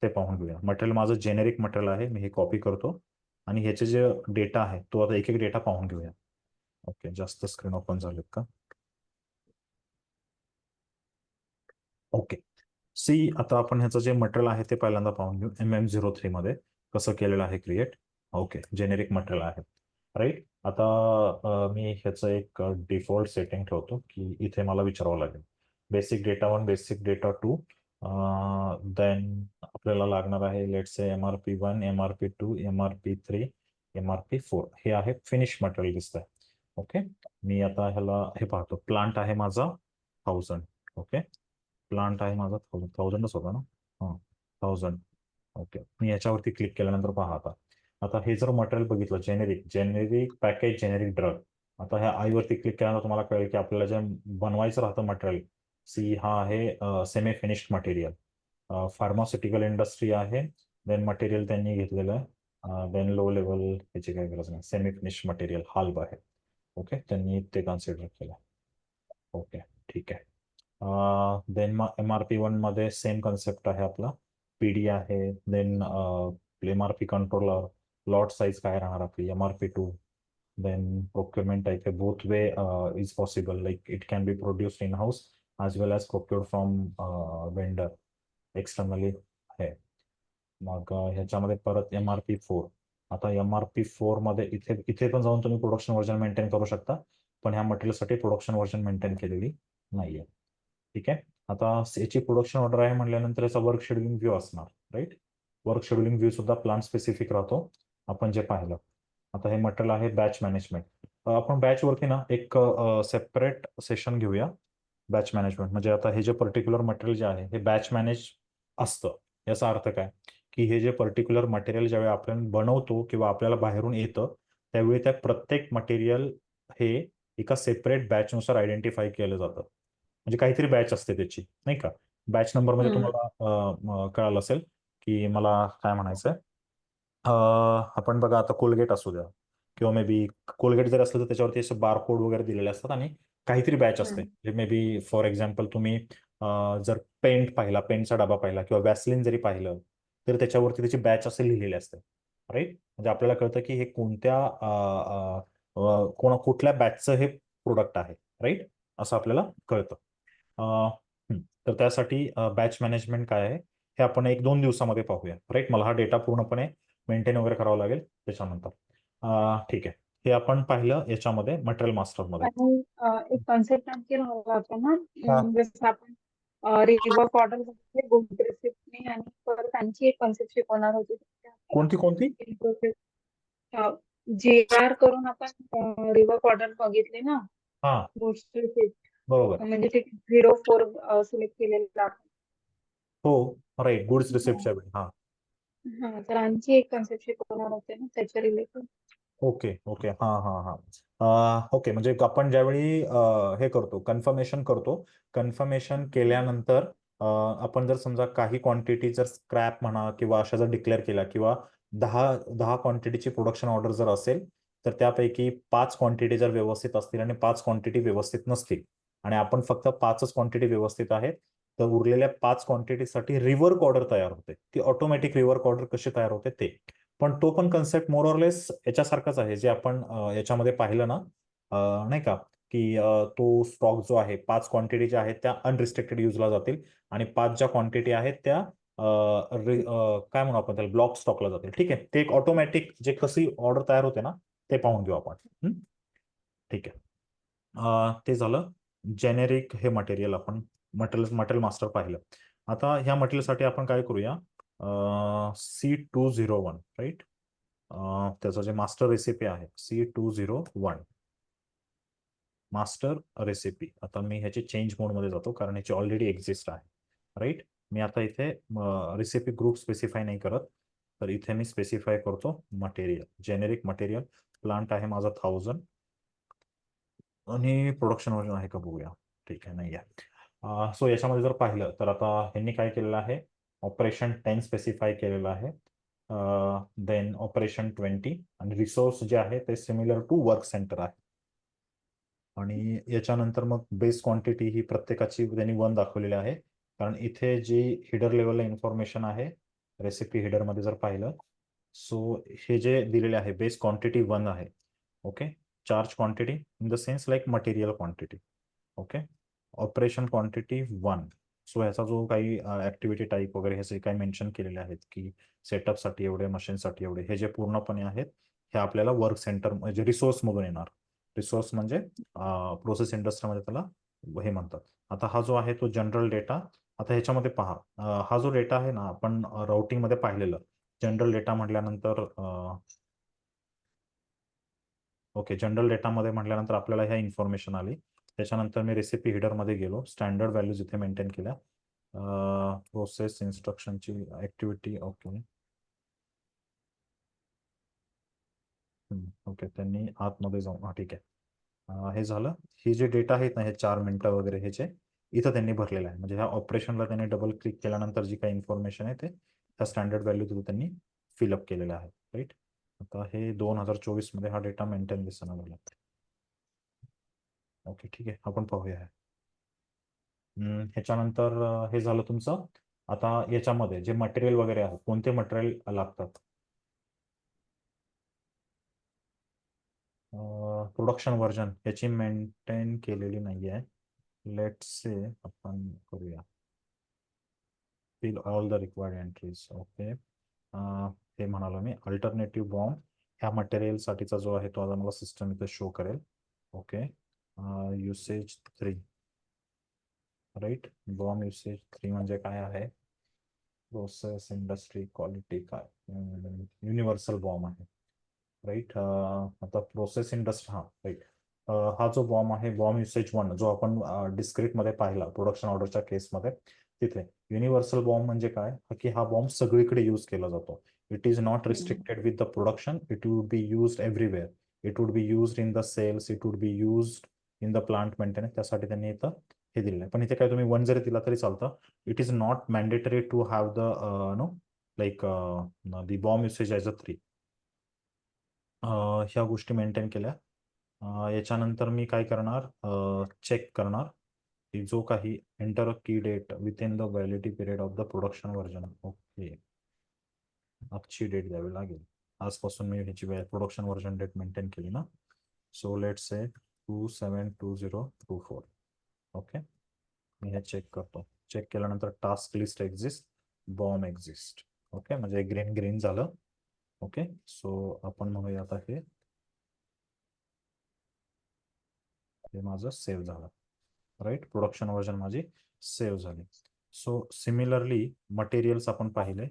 ते पाहून घेऊया. मटेरियल माझं जेनेरिक मटेरियल आहे, मी हे कॉपी करतो आणि ह्याचे जे डेटा आहे तो आता एक एक डेटा पाहून घेऊया. ओके, जास्त स्क्रीन ओपन झालेत का. ओके, आता आपण ह्याचं जे मटेरियल आहे ते पहिल्यांदा पाहून घेऊ. MM03 मध्ये कसं केलेलं आहे क्रिएट. ओके, जेनेरिक मटेरियल आहे राईट. आता मी ह्याचं एक डिफॉल्ट सेटिंग ठेवतो की इथे मला विचारावं लागेल basic data 1, basic data 2. Then आपल्याला लागणार आहे let's say MRP1, MRP2, MRP3, MRP4. हे आहे फिनिश मटेरियल दिसत आहे. ओके, मी आता ह्याला हे पाहतो. प्लांट आहे माझा 1000. ओके, प्लांट आहे माझा 1000च होता ना. हां, 1000. ओके, मी याच्यावरती क्लिक केल्यानंतर पहा आता हे जर मटेरियल बघितलं जेनेरिक पॅकेज जेनेरिक ड्रग. आता ह्या आईवरती क्लिक केल्यानंतर तुम्हाला कळेल की आपल्याला जे बनवायचं राहतं मटेरियल हा आहे semi finished material. Pharmaceutical industry आहे. देन मटेरियल त्यांनी घेतलेलं आहे. देन लो लेवल याची काही गरज नाही, सेमी फिनिश्ड मटेरियल हाल्ब आहे. ओके, त्यांनी ते कन्सिडर केलं. ओके, ठीक आहे. देन मग MRP1 मध्ये सेम कन्सेप्ट आहे आपला. PD आहे. Then MRP controller, lot size काय राहणार आपली MRP2. Then procurement type है both way is possible, like it can be produced in house as well as procured from vendor externally आहे. मग ह्याच्यामध्ये परत MRP4. आता MRP4 मध्ये इथे इथे पण जाऊन तुम्ही प्रोडक्शन व्हर्जन मेंटेन करू शकता, पण ह्या मटेरियलसाठी प्रोडक्शन व्हर्जन मेंटेन केलेली नाहीये. ठीक आहे. आता याची प्रोडक्शन ऑर्डर आहे म्हटल्यानंतर याचा वर्क शेड्युलिंग व्ह्यू असणार, राईट. वर्क शेड्युलिंग व्ह्यू सुद्धा प्लांट स्पेसिफिक राहतो, आपण जे पाहिलं. आता हे मटेरियल आहे बॅच मॅनेजमेंट. आपण बॅच वरती ना एक सेपरेट सेशन घेऊया. बॅच मॅनेजमेंट म्हणजे आता हे जे पर्टिक्युलर मटेरियल जे आहे हे बॅच मॅनेज असतं. याचा अर्थ काय की हे जे पर्टिक्युलर मटेरियल ज्यावेळी आपण बनवतो किंवा आपल्याला बाहेरून येतं त्यावेळी त्या प्रत्येक मटेरियल हे एका सेपरेट बॅचनुसार आयडेंटिफाय केलं जातं. म्हणजे काहीतरी बॅच असते त्याची, नाही का. बॅच नंबर म्हणजे तुम्हाला कळालं असेल की मला काय म्हणायचंय. आपण बघा आता कोलगेट असू द्या किंवा मे बी कोलगेट जर असलं तर त्याच्यावरती असे बारकोड वगैरे दिलेले असतात आणि काहीतरी बॅच असते. मे बी फॉर एक्झाम्पल तुम्ही जर पेंट पाहिला, पेंटचा डबा पाहिला किंवा वॅसलिन जरी पाहिलं तर त्याच्यावरती त्याची बॅच असे लिहिलेले असते, राईट. म्हणजे आपल्याला कळतं की हे कोणत्या कुठल्या बॅचचं हे प्रोडक्ट आहे, राईट, असं आपल्याला कळतं. तर त्यासाठी बॅच मॅनेजमेंट काय आहे हे आपण 1-2 दिवसामध्ये पाहूया, राईट. मला हा डेटा पूर्णपणे मेंटेन वगैरे करावं लागेल त्याच्यानंतर. ठीक आहे. हे आपण पाहिलं याच्यामध्ये मटेरियल मास्टरमध्ये. आणि एक कॉन्सेप्ट आणखी राहिला होता ना, हा. जसं आपण रिवर्क ऑर्डर गुड रिसिप्टने आणि परत आणखी एक कॉन्सेप्ट शिकवणार होते. कोणती जे आर करून आपण रिवर्क ऑर्डर बघितले ना, हा, गुड्स रिसिप्ट बरोबर. म्हणजे ते 04 सिलेक्ट केलेलं आहे. हो, राईट. गुड्स रिसिप्टच्या वेळी. हा, हा, तर आणखी एक कॉन्सेप्ट शिकवणार होते ना त्याच्या रिलेटेड. Okay okay. हा हा हा. ओके, म्हणजे आपण ज्यावेळी हे करतो कन्फर्मेशन करतो, कन्फर्मेशन केल्यानंतर आपण जर समजा काही क्वांटिटी जर स्क्रॅप म्हणा किंवा अशा जर डिक्लेअर केल्या किंवा 10 क्वांटिटीची प्रोडक्शन ऑर्डर जर असेल तर त्यापैकी 5 क्वांटिटी जर व्यवस्थित असतील आणि 5 क्वांटिटी व्यवस्थित नसतील आणि आपण फक्त 5च क्वांटिटी व्यवस्थित आहेत तर उरलेल्या 5 क्वांटिटीसाठी रिवर्क ऑर्डर तयार होते. ती ऑटोमॅटिक रिवर्क ऑर्डर कशी तयार होते ते. पण तो पण कन्सेप्ट मोर ऑरलेस याच्यासारखाच आहे जे आपण याच्यामध्ये पाहिलं ना, नाही का, की तो स्टॉक जो आहे 5 क्वांटिटी ज्या आहेत त्या अनरिस्ट्रिक्टेड युजला जातील आणि 5 ज्या क्वांटिटी आहेत त्या काय म्हणू आपण त्याला ब्लॉक स्टॉकला जातील. ठीक आहे. ते एक ऑटोमॅटिक जे कशी ऑर्डर तयार होते ना ते पाहून घेऊ आपण. ठीक आहे. ते झालं जेनेरिक हे मटेरियल. आपण मटेरियल मास्टर पाहिलं. आता ह्या मटेरियलसाठी आपण काय करूया, C201, राईट. त्याचं जे मास्टर रेसिपी आहे C201 मास्टर रेसिपी. आता मी ह्याची चेंज मोडमध्ये जातो कारण ह्याची ऑलरेडी एक्झिस्ट आहे, राईट. मी आता इथे रेसिपी ग्रुप स्पेसिफाय नाही करत, तर इथे मी स्पेसिफाय करतो मटेरियल, जेनेरिक मटेरियल. प्लांट आहे माझा 1000 आणि प्रोडक्शन वर्जन आहे का बघूया. ठीक आहे, नाही आहे. सो याच्यामध्ये जर पाहिलं तर आता ह्यांनी काय केलेलं आहे, ऑपरेशन 10 स्पेसिफाय केलेलं आहे. देन ऑपरेशन 20 आणि रिसोर्स जे आहे ते सिमिलर टू वर्क सेंटर आहे. आणि याच्यानंतर मग बेस क्वांटिटी ही प्रत्येकाची त्यांनी 1 दाखवलेली आहे कारण इथे जी हिडर लेवलला इन्फॉर्मेशन आहे रेसिपी हिडरमध्ये जर पाहिलं सो हे जे दिलेले आहे बेस क्वांटिटी 1 आहे. Okay. Charge quantity in the sense like material quantity. Okay. Operation quantity 1. So ह्याचा जो काही ऍक्टिव्हिटी टाईप वगैरे हे जे काही मेन्शन केलेले आहेत की सेटअपसाठी एवढे, मशीनसाठी एवढे, हे जे पूर्णपणे आहेत हे आपल्याला वर्क सेंटर म्हणजे रिसोर्स मधून येणार. रिसोर्स म्हणजे प्रोसेस इंडस्ट्रीमध्ये त्याला हे म्हणतात. आता हा जो आहे तो जनरल डेटा. आता ह्याच्यामध्ये पहा, हा जो डेटा आहे ना आपण राउटिंग मध्ये पाहिलेलं जनरल डेटा म्हटल्यानंतर ओके, जनरल डेटामध्ये म्हटल्यानंतर आपल्याला ह्या इन्फॉर्मेशन आली. त्याच्यानंतर मी रेसिपी हिडरमध्ये गेलो, स्टँडर्ड व्हॅल्यूज इथे मेंटेन केल्या. प्रोसेस इन्स्ट्रक्शनची ऍक्टिव्हिटी. ओके ओके, त्यांनी आतमध्ये जाऊन ठीक आहे. हे झालं. ही जे डेटा आहेत ना हे 4 मिनिटं वगैरे ह्याचे इथं त्यांनी भरलेलं आहे. म्हणजे ह्या ऑपरेशनला त्यांनी डबल क्लिक केल्यानंतर जी काही इन्फॉर्मेशन आहे ते त्या स्टँडर्ड व्हॅल्यू थ्रू त्यांनी फिलअप केलेलं आहे, राईट. आता हे 2024 मध्ये हा डेटा मेंटेन दिसणार मला. ओके, ठीक आहे. आपण पाहूया. ह्याच्यानंतर हे झालं तुमचं. आता याच्यामध्ये जे मटेरियल वगैरे आहे कोणते मटेरियल लागतात, प्रोडक्शन व्हर्जन याची मेंटेन केलेली नाही आहे. लेट्स से आपण करूया fill all the required entries. Okay, हे म्हणालो मी. अल्टरनेटिव्ह बॉम्ब ह्या मटेरियलसाठीचा जो आहे तो आता मला सिस्टम इथे शो करेल. Okay, usage 3 right. BOM usage 3 म्हणजे काय आहे? प्रोसेस इंडस्ट्री क्वालिटी काय युनिव्हर्सल बॉम्ब आहे, राईट. आता प्रोसेस इंडस्ट्री, हा राईट. हा जो बॉम्ब आहे बॉम्ब युसेज 1 जो आपण डिस्क्रीटमध्ये पाहिला प्रोडक्शन ऑर्डरच्या केसमध्ये, तिथे युनिव्हर्सल बॉम्ब म्हणजे काय की हा बॉम्ब सगळीकडे यूज केला जातो. It is not restricted with the production, it would be used everywhere. It would be used in the sales, it would be used in the plant maintenance. त्यासाठी त्यांनी इथं हे दिलेलं आहे. पण इथे काय तुम्ही 1 जरी दिला तरी चालतं. It is not mandatory to have the no like the BOM usage as a 3. ह्या गोष्टी मेंटेन केल्या. याच्यानंतर मी काय करणार, चेक करणार की जो काही enter a key date within the validity period of the production version. Okay, आजची डेट द्यावी लागेल. आजपासून मी ह्याची प्रोडक्शन व्हर्जन डेट मेंटेन केली ना. So let's say 272024. ओके, मी हे चेक करतो. चेक केल्यानंतर task list exist, bomb exist. Okay, म्हणजे ग्रीन ग्रीन झालं. ओके, सो आपण म्हणूया आता हे माझं सेव्ह झालं, राईट. प्रोडक्शन व्हर्जन माझी सेव्ह झाली. सो सिमिलरली मटेरियल्स आपण पाहिले.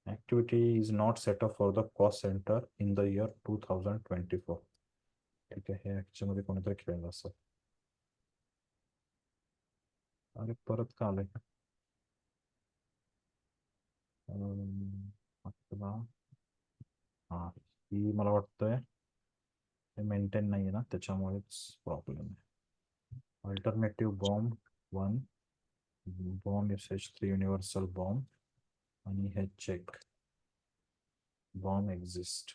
Activity is not set up for the cost centre in the year 2024. ठीक आहे, हे ऍक्च्युअली कोणीतरी खेळलं असं. अरे परत का आलंय? हा, ही मला वाटतंय हे मेंटेन नाही आहे ना, त्याच्यामुळेच प्रॉब्लेम आहे. Alternative bomb 1, bomb usage 3 universal bomb, आणि हे चेक बॉम्ब एक्झिस्ट.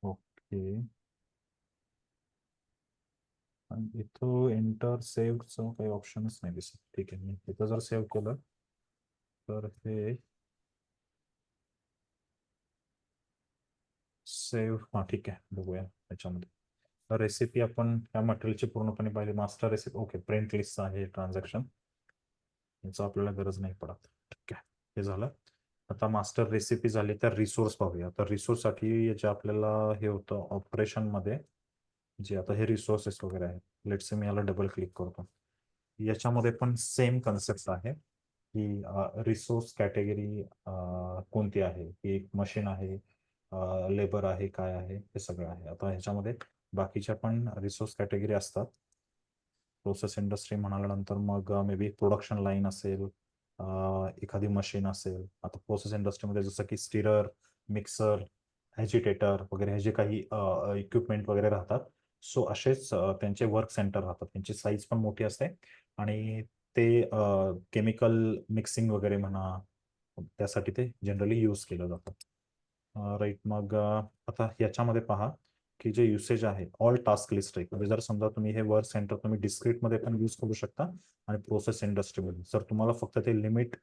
ओके, आणि इथं एंटर सेव्हचं काही ऑप्शनच नाही दिसत. ठीक आहे, मी इथं जर सेव्ह केलं तर हे सेव्ह, हां ठीक आहे, बघूया त्याच्यामध्ये रेसिपी आपण त्या मटेरियलची पूर्णपणे पाहिली. Master recipe, okay, print list आहे ट्रान्झॅक्शन, याचं आपल्याला गरज नाही पडत. ठीक आहे, हे झालं. आता मास्टर रेसिपी झाली, तर रिसोर्स पाहूया. तर रिसोर्ससाठी याचे आपल्याला हे होतं ऑपरेशनमध्ये, जे आता हे रिसोर्सेस वगैरे आहे. लेट्स से मी याला डबल क्लिक करतो. याच्यामध्ये पण सेम कन्सेप्ट आहे की रिसोर्स कॅटेगरी कोणती आहे, की एक मशीन आहे, लेबर आहे, काय आहे, हे सगळं आहे. आता ह्याच्यामध्ये बाकीच्या पण रिसोर्स कॅटेगरी असतात. प्रोसेस इंडस्ट्री म्हणाल्यानंतर मग मे बी प्रोडक्शन लाईन असेल, एखादी मशीन असेल. आता प्रोसेस इंडस्ट्रीमध्ये जसं की स्टिरर, मिक्सर, ॲजिटेटर वगैरे हे जे काही इक्विपमेंट वगैरे राहतात, सो असेच त्यांचे वर्क सेंटर राहतात. त्यांची साईज पण मोठी असते आणि ते केमिकल मिक्सिंग वगैरे म्हणा, त्यासाठी ते जनरली यूज केलं जातं, राईट. मग आता याच्यामध्ये पहा की जे युसेज आहे ऑल टास्क लिस्ट आहे. म्हणजे जर समजा तुम्ही हे वर्क सेंटर तुम्ही डिस्क्रीटमध्ये पण यूज करू शकता आणि प्रोसेस इंडस्ट्रीमध्ये. जर तुम्हाला फक्त ते लिमिट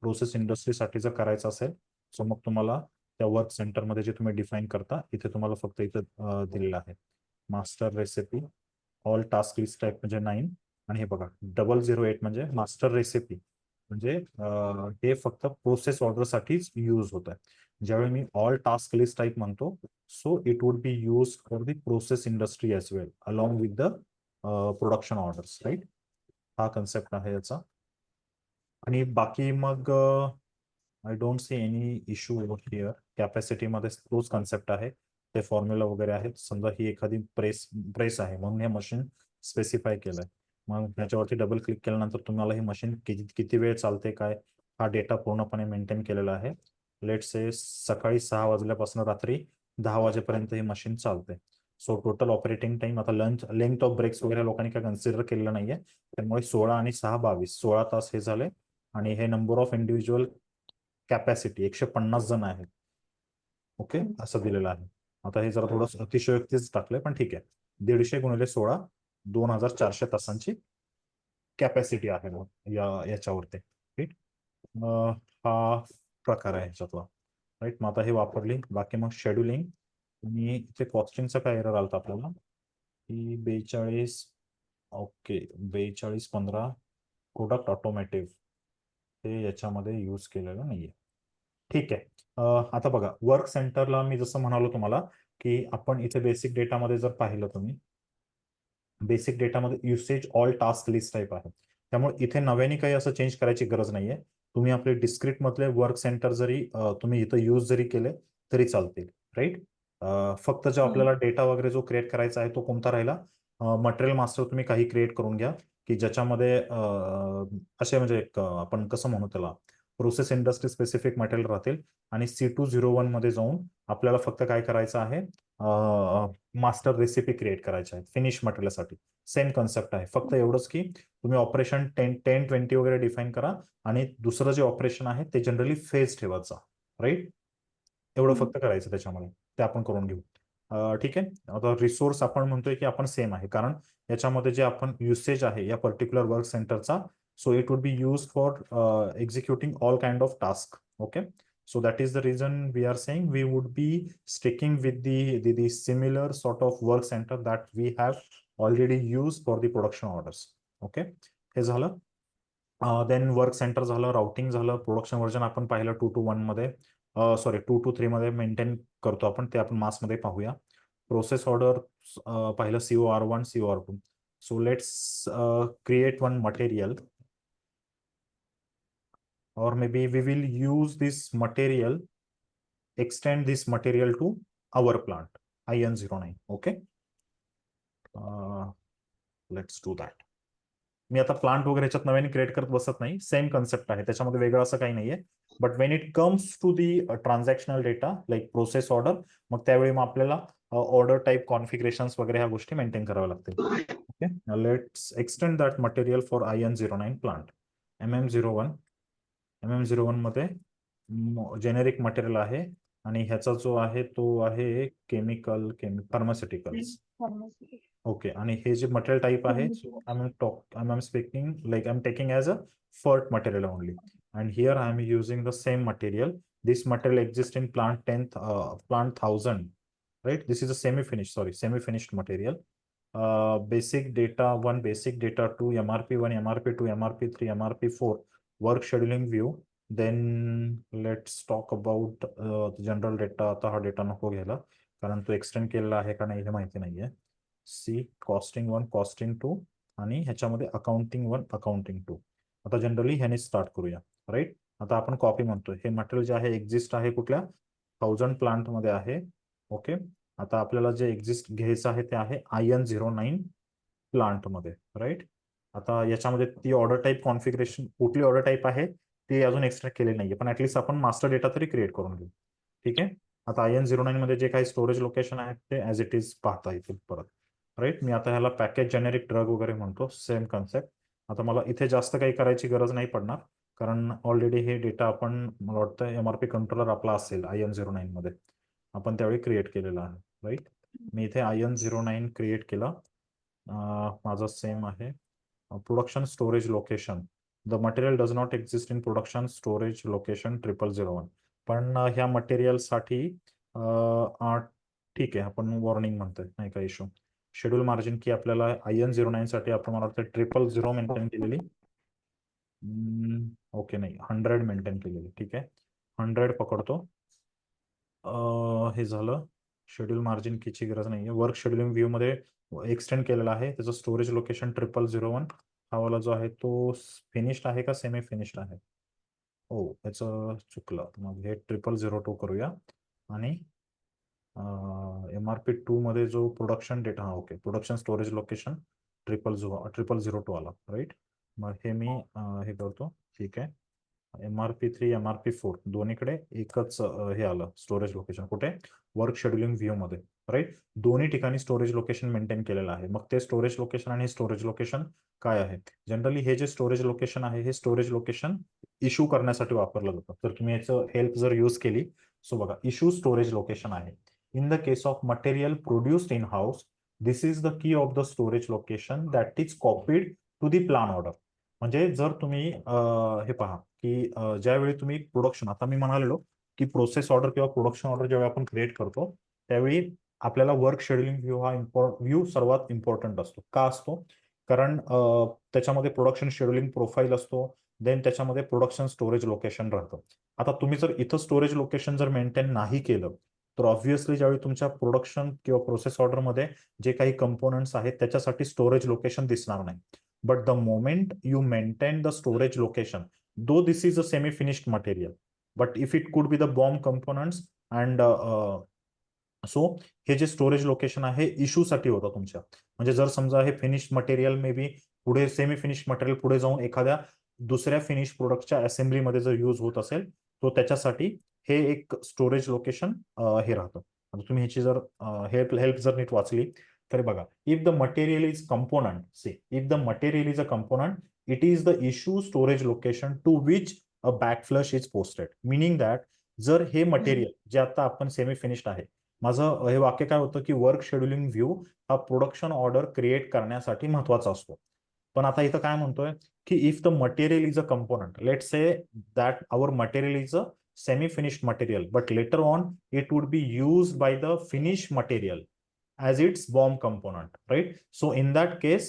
प्रोसेस इंडस्ट्रीसाठी जर करायचं असेल, सो मग तुम्हाला त्या वर्क सेंटरमध्ये जे तुम्ही डिफाईन करता, इथे तुम्हाला फक्त इथं दिलेलं आहे master recipe. All task list type म्हणजे 9, आणि हे बघा 008 म्हणजे मास्टर रेसिपी. म्हणजे हे फक्त प्रोसेस ऑर्डरसाठीच यूज होत आहे. ज्यावेळी मी ऑल टास्क लिस्ट टाईप म्हणतो, so it would be use for the process industry as well along with the production orders, right. हा कन्सेप्ट आहे याचा. आणि बाकी मग I don't see any issue over here. कॅपॅसिटीमध्ये तोच कन्सेप्ट आहे, ते फॉर्म्युला वगैरे आहेत. समजा ही एखादी प्रेस आहे म्हणून हे मशीन स्पेसिफाय केलंय. मग त्याच्यावरती डबल क्लिक केल्यानंतर तुम्हाला हे मशीन किती किती वेळ चालते काय, हा डेटा पूर्णपणे मेंटेन केलेला आहे. लेट से सकाळी 6 वाजल्यापासून रात्री 10 वाजेपर्यंत हे मशीन चालते. सो टोटल ऑपरेटिंग टाइम, आता लंच लेंथ ऑफ ब्रेक्स वगैरे लोकांनी काय कन्सिडर केलेलं नाहीये, त्यामुळे 16 आणि 6 22 16 तास हे झाले. आणि हे नंबर ऑफ इंडिव्हिज्युअल कॅपॅसिटी 150 जण आहेत. ओके, असं दिलेलं आहे. आता हे जरा थोडं अतिशयोक्तीच टाकलंय, पण ठीक आहे. 150 गुणिले 16 2400 तासांची कॅपॅसिटी आहे याच्यावरती, ठीक. हा प्रकार आहे ह्याच्यातला. राईट. मग आता हे वापरली. बाकी मग शेड्युलिंग आणि इथे कॉस्टिंगचा काय एरर आलता आपल्याला की 42. ओके, 4215 प्रोडक्ट ऑटोमॅटिव्ह हे याच्यामध्ये यूज केलेलं नाहीये. ठीक आहे. आता बघा, वर्क सेंटरला मी जसं म्हणालो तुम्हाला की आपण इथे बेसिक डेटामध्ये जर पाहिलं तुम्ही, बेसिक डेटामध्ये usage all task list type आहे. त्यामुळे इथे नव्याने काही असं चेंज करायची गरज नाहीये. तुम्ही आपले डिस्क्रिट मधले वर्क सेंटर जरी तुम्ही इथं यूज जरी केले तरी चालतील. राईट. फक्त जो आपल्याला डेटा वगैरे जो क्रिएट करायचा आहे तो कोणता राहिला, मटेरियल मास्टर तुम्ही काही क्रिएट करून घ्या की ज्याच्यामध्ये असे म्हणजे आपण कसं म्हणू त्याला, प्रोसेस इंडस्ट्री स्पेसिफिक मटेरियल राहतील. आणि C201 मध्ये जाऊन आपल्याला फक्त काय करायचं आहे, मास्टर रेसिपी क्रिएट करायच्या आहेत फिनिश मटेरियलसाठी. सेम कन्सेप्ट आहे, फक्त एवढंच की तुम्ही ऑपरेशन 10-20 वगैरे डिफाईन करा आणि दुसरं जे ऑपरेशन आहे ते जनरली फेज ठेवायचा. राईट. एवढं फक्त करायचं त्याच्यामध्ये, ते आपण करून घेऊ. ठीक आहे. आता रिसोर्स आपण म्हणतोय की आपण सेम आहे, कारण याच्यामध्ये जे आपण युसेज आहे या पर्टिक्युलर वर्क सेंटरचा, so it would be used for executing all kind of task. Okay, so that is the reason we are saying we would be sticking with the similar sort of work center that we have already used for the production orders. Okay, हे झालं. Then work centre झालं, routing झालं, production version आपण पाहिलं 2:1 मध्ये, sorry 2:3 मध्ये maintain करतो आपण, ते आपण मासमध्ये पाहूया. प्रोसेस ऑर्डर पाहिलं, COR1, COR2. So let's create one material, or maybe we will use this material, extend this material to our plant IN09. Okay, let's do that. मी आता प्लांट वगैरे याच्यात नव्याने क्रिएट करत बसत नाही, सेम कन्सेप्ट आहे, त्याच्यामध्ये वेगळं असं काही नाहीये. But when it comes to the transactional data like process order, मग त्यावेळी मग आपल्याला ऑर्डर टाईप कॉन्फिगरेशन्स वगैरे ह्या गोष्टी मेंटेन कराव्या लागतील. Okay, let's extend that material for IN09 plant. MM01 मध्ये जेनेरिक मटेरियल आहे आणि ह्याचा जो आहे तो आहे केमिकल फार्मास्युटिकल्स. ओके, आणि हे जे मटेरियल टाइप आहे, I am speaking like I am taking as a FERT material only, and here I am using the same material. This material exist in plant 1000. Right, this is a semi-finished material. Basic data 1, basic data 2, MRP1, MRP2, MRP3, MRP4, work scheduling view. Then let's talk about general data. आता हा data नको घ्यायला, कारण तो extend केलेला आहे का नाही हे माहिती नाहीये. सी कॉस्टिंग 1, कॉस्टिंग 2 आणि ह्याच्यामध्ये अकाउंटिंग 1, अकाउंटिंग 2. आता जनरली ह्याने स्टार्ट करूया. राईट. आता आपण कॉपी म्हणतोय, हे मटेरियल जे आहे एक्झिस्ट आहे कुठल्या 1000 प्लांट मध्ये आहे. ओके, आता आपल्याला जे एक्झिस्ट घ्यायचं आहे ते आहे IN09 प्लांट मध्ये. राईट. आता याच्यामध्ये ती ऑर्डर टाईप कॉन्फिगरेशन कुठली ऑर्डर टाईप आहे ती अजून एक्स्ट्रॅक्ट केली नाहीये, पण ऍटलीस्ट आपण मास्टर डेटा तरी क्रिएट करून घेऊ. ठीक आहे. आता IN09 मध्ये जे काही स्टोरेज लोकेशन आहेत ते ऍज इट इज पाहता येतील परत. राईट. मी आता ह्याला पॅकेज जेनेरिक ड्रग वगैरे म्हणतो, सेम कन्सेप्ट. आता मला इथे जास्त काही करायची गरज नाही पडणार, कारण ऑलरेडी हे डेटा आपण, मला वाटतं MRP कंट्रोलर आपला असेल IN09 मध्ये, आपण त्यावेळी क्रिएट केलेला आहे. राईट. मी इथे IN09 क्रिएट केला, माझा सेम आहे. Production storage location, the material does not exist in production storage location 0001. पण ह्या मटेरियलसाठी ठीक आहे, आपण वॉर्निंग म्हणतोय, नाही का इश्यू. शेड्यूल मार्जिन की आपल्याला IN09 साठी आपण मला वाटतं 000 मेंटेन केलेली. ओके, नाही 100 मेंटेन केलेली. ठीक आहे, 100 पकडतो. हे झालं. शेड्यूल मार्जिन कीची गरज नाहीये. वर्क शेड्युलिंग व्ह्यू मध्ये एक्सटेंड केलेला आहे, त्याचं स्टोरेज लोकेशन 0001. हा वाला जो आहे तो फिनिश्ड आहे का सेमी फिनिश्ड आहे? हो, याचं चुकलं, मग हे 0002 करूया. आणि MRP2 मध्ये जो प्रोडक्शन डेटा, हा ओके, प्रोडक्शन स्टोरेज लोकेशन 0002 आला. राईट. मग हे मी हे करतो. ठीक आहे. MRP3, MRP4 दोन्हीकडे एकच हे आलं स्टोरेज लोकेशन, कुठे? वर्क शेड्युलिंग व्ह्यू मध्ये. राईट. दोन्ही ठिकाणी स्टोरेज लोकेशन मेंटेन केलेलं आहे. मग ते स्टोरेज लोकेशन आणि स्टोरेज लोकेशन काय आहे? जनरली हे जे स्टोरेज लोकेशन आहे हे स्टोरेज लोकेशन इश्यू करण्यासाठी वापरलं जातं. तर तुम्ही याचं हेल्प जर यूज केली, सो बघा, इश्यू स्टोरेज लोकेशन आहे. In the case of material produced in house, this is the key of the storage location that is copied to the plan order. म्हणजे जर तुम्ही हे पहा की ज्यावेळी तुम्ही प्रोडक्शन, आता मी म्हणालेलो की प्रोसेस ऑर्डर किंवा प्रोडक्शन ऑर्डर जेव्हा आपण क्रिएट करतो त्यावेळी आपल्याला वर्क शेड्युलिंग व्ह्यू हा व्ह्यू सर्वात इम्पॉर्टंट असतो. का असतो? कारण त्याच्यामध्ये प्रोडक्शन शेड्युलिंग प्रोफाईल असतो, देन त्याच्यामध्ये प्रोडक्शन स्टोरेज लोकेशन राहतं. आता तुम्ही जर इथं स्टोरेज लोकेशन जर मेंटेन नाही केलं तर ऑब्व्हियसली ज्यावेळी तुमच्या प्रोडक्शन किंवा प्रोसेस ऑर्डरमध्ये जे काही कंपोनंट्स आहेत त्याच्यासाठी स्टोरेज लोकेशन दिसणार नाही. But the moment you maintain the storage location, though this is a semi finished material, but if it could be the BOM components and so हे जे स्टोरेज लोकेशन आहे इश्यूसाठी होतं तुमच्या. म्हणजे जर समजा हे फिनिश मटेरियल मे बी पुढे सेमी फिनिश मटेरियल पुढे जाऊन एखाद्या दुसऱ्या फिनिश प्रोडक्टच्या असेंब्लीमध्ये जर यूज होत असेल तो त्याच्यासाठी हे एक स्टोरेज लोकेशन हे राहतं. आता तुम्ही ह्याची जर हेल्प जर नीट वाचली तर बघा, if the material is component, see if the material is a component it is the issue storage location to which a backflush is posted. Meaning that जर हे मटेरियल जे आता आपण सेमी फिनिश्ड आहे, माझं हे वाक्य काय होतं की वर्क शेड्युलिंग व्ह्यू हा प्रोडक्शन ऑर्डर क्रिएट करण्यासाठी महत्वाचा असतो. पण आता इथं काय म्हणतोय की if the material is a component, let say that our material is a semi finished material but later on it would be used by the finish material as its BOM component, right? So in that case,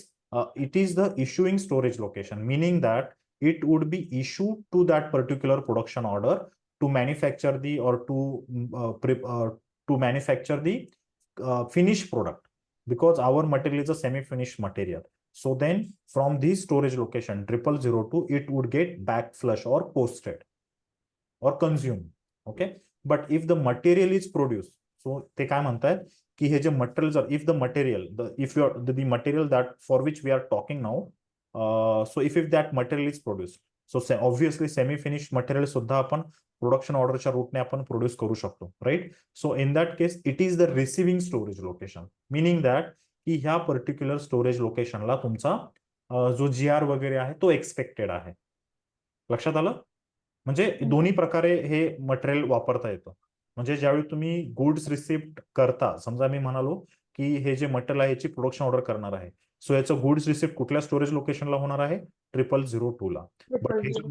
it is the issuing storage location, meaning that it would be issued to that particular production order to manufacture the or to manufacture the finished product, because our material is a semi-finished material. So then from this storage location 0002 it would get backflush or posted or consumed. Okay, but if the material is produced, so ते काय म्हणतायत की हे जे material जर if the material if your the material that for which we are talking now, so if that material is produce, so obviously semi finish material सुद्धा आपण production ऑर्डरच्या रूटने आपण प्रोड्यूस करू शकतो, right? So in that case it is the receiving storage location, meaning that की ह्या particular storage लोकेशनला तुमचा जो GR वगैरे आहे तो एक्सपेक्टेड आहे. लक्षात आलं? म्हणजे दोन्ही प्रकारे हे मटेरियल वापरता येतं. म्हणजे ज्यावेळी तुम्ही गुड्स रिसिप्ट करता, समजा मी म्हणालो की हे जे मटेरियल आहे याची प्रोडक्शन ऑर्डर करणार आहे, सो याचं गुड्स रिसिप्ट कुठल्या स्टोरेज लोकेशनला होणार आहे? 0002 ला. बट हे जे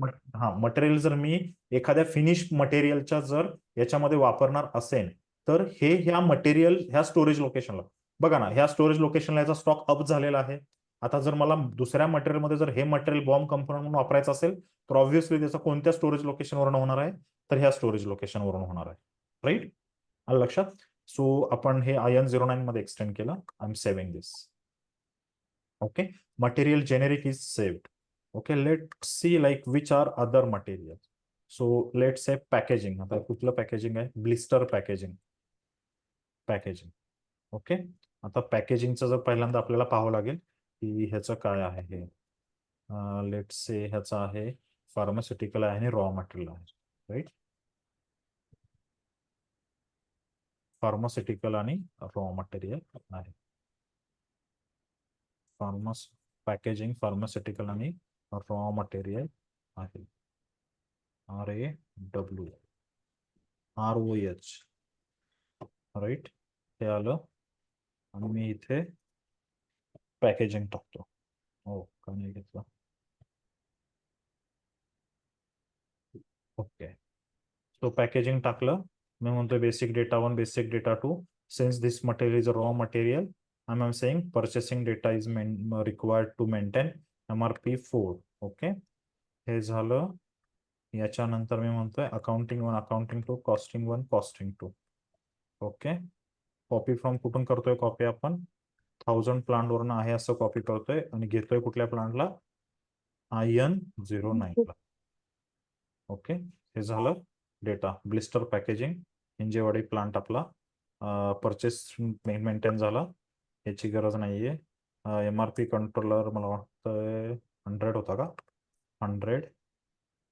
मटेरियल जर मी एखाद्या फिनिश मटेरियलच्या जर याच्यामध्ये वापरणार असेल तर हे ह्या मटेरियल ह्या स्टोरेज लोकेशनला, बघा ना, ह्या स्टोरेज लोकेशनला याचा स्टॉक अप झालेला आहे. आता जर मला दुसऱ्या मटेरियलमध्ये जर हे मटेरियल बॉम्ब कंपोनंट म्हणून वापरायचं असेल तर ऑब्व्हियसली त्याचा कोणत्या स्टोरेज लोकेशनवरून होणार आहे? तर ह्या स्टोरेज लोकेशनवरून होणार आहे, राईट? आलं लक्षात? सो आपण हे IN09 मध्ये एक्सटेंड केलं. I am saving this. Okay, material generic is saved. Okay, let see like which are other material. So let say packaging. आता कुठलं पॅकेजिंग आहे? Blister packaging. पॅकेजिंग. ओके, आता पॅकेजिंगचं जर पहिल्यांदा आपल्याला पाहावं लागेल की ह्याचं काय आहे हे. लेट से ह्याचा आहे फार्मास्युटिकल आहे आणि रॉ मटेरियल आहे, राईट? फार्मास्युटिकल आणि रॉ मटेरियल आहे. पॅकेजिंग फार्मास्युटिकल आणि रॉ मटेरियल आहे. RAWROH, right? हे आलं आणि मी इथे पॅकेजिंग टाकतो. हो, का नाही घेतलं? ओके, सो पॅकेजिंग टाकलं. मी म्हणतोय basic data 1, basic data 2. Since this material is a raw material, I am saying purchasing data is required to maintain MRP 4. Okay, हे झालं. याच्यानंतर मी म्हणतोय accounting 1, accounting 2, costing 1, costing 2. Okay, copy from कुठून करतोय? कॉपी आपण 1000 प्लांट वरून आहे असं कॉपी करतोय आणि घेतोय कुठल्या प्लांटला? IN09 ला. ओके, हे झालं data. Blister packaging Hinjewadi plant आपला परचेस मेंटेन झाला, याची गरज नाहीये. MRP कंट्रोलर मला वाटतं 100 होता का? 100.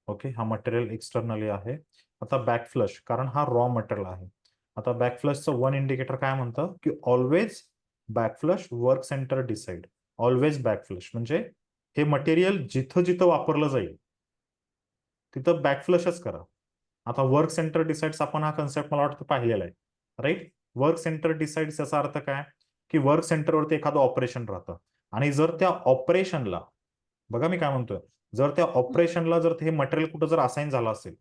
ओके, हा मटेरियल एक्सटर्नली आहे. आता बॅकफ्लश, कारण हा रॉ मटेरियल आहे. आता बॅकफ्लशचं 1 इंडिकेटर काय म्हणतं की always backflush work center decide. Always backflush म्हणजे हे मटेरियल जिथं जिथं वापरलं जाईल तिथं बॅकफ्लशच करा. आता वर्क सेंटर डिसाइड्स आपण हा कन्सेप्ट मला वाटतं पाहिलेला आहे, राईट? वर्क सेंटर डिसाइड्स याचा अर्थ काय की वर्क सेंटरवरती एखादं ऑपरेशन राहतं आणि जर त्या ऑपरेशनला, बघा मी काय म्हणतोय, जर त्या ऑपरेशनला जर हे मटेरियल कुठं जर असाइन झालं असेल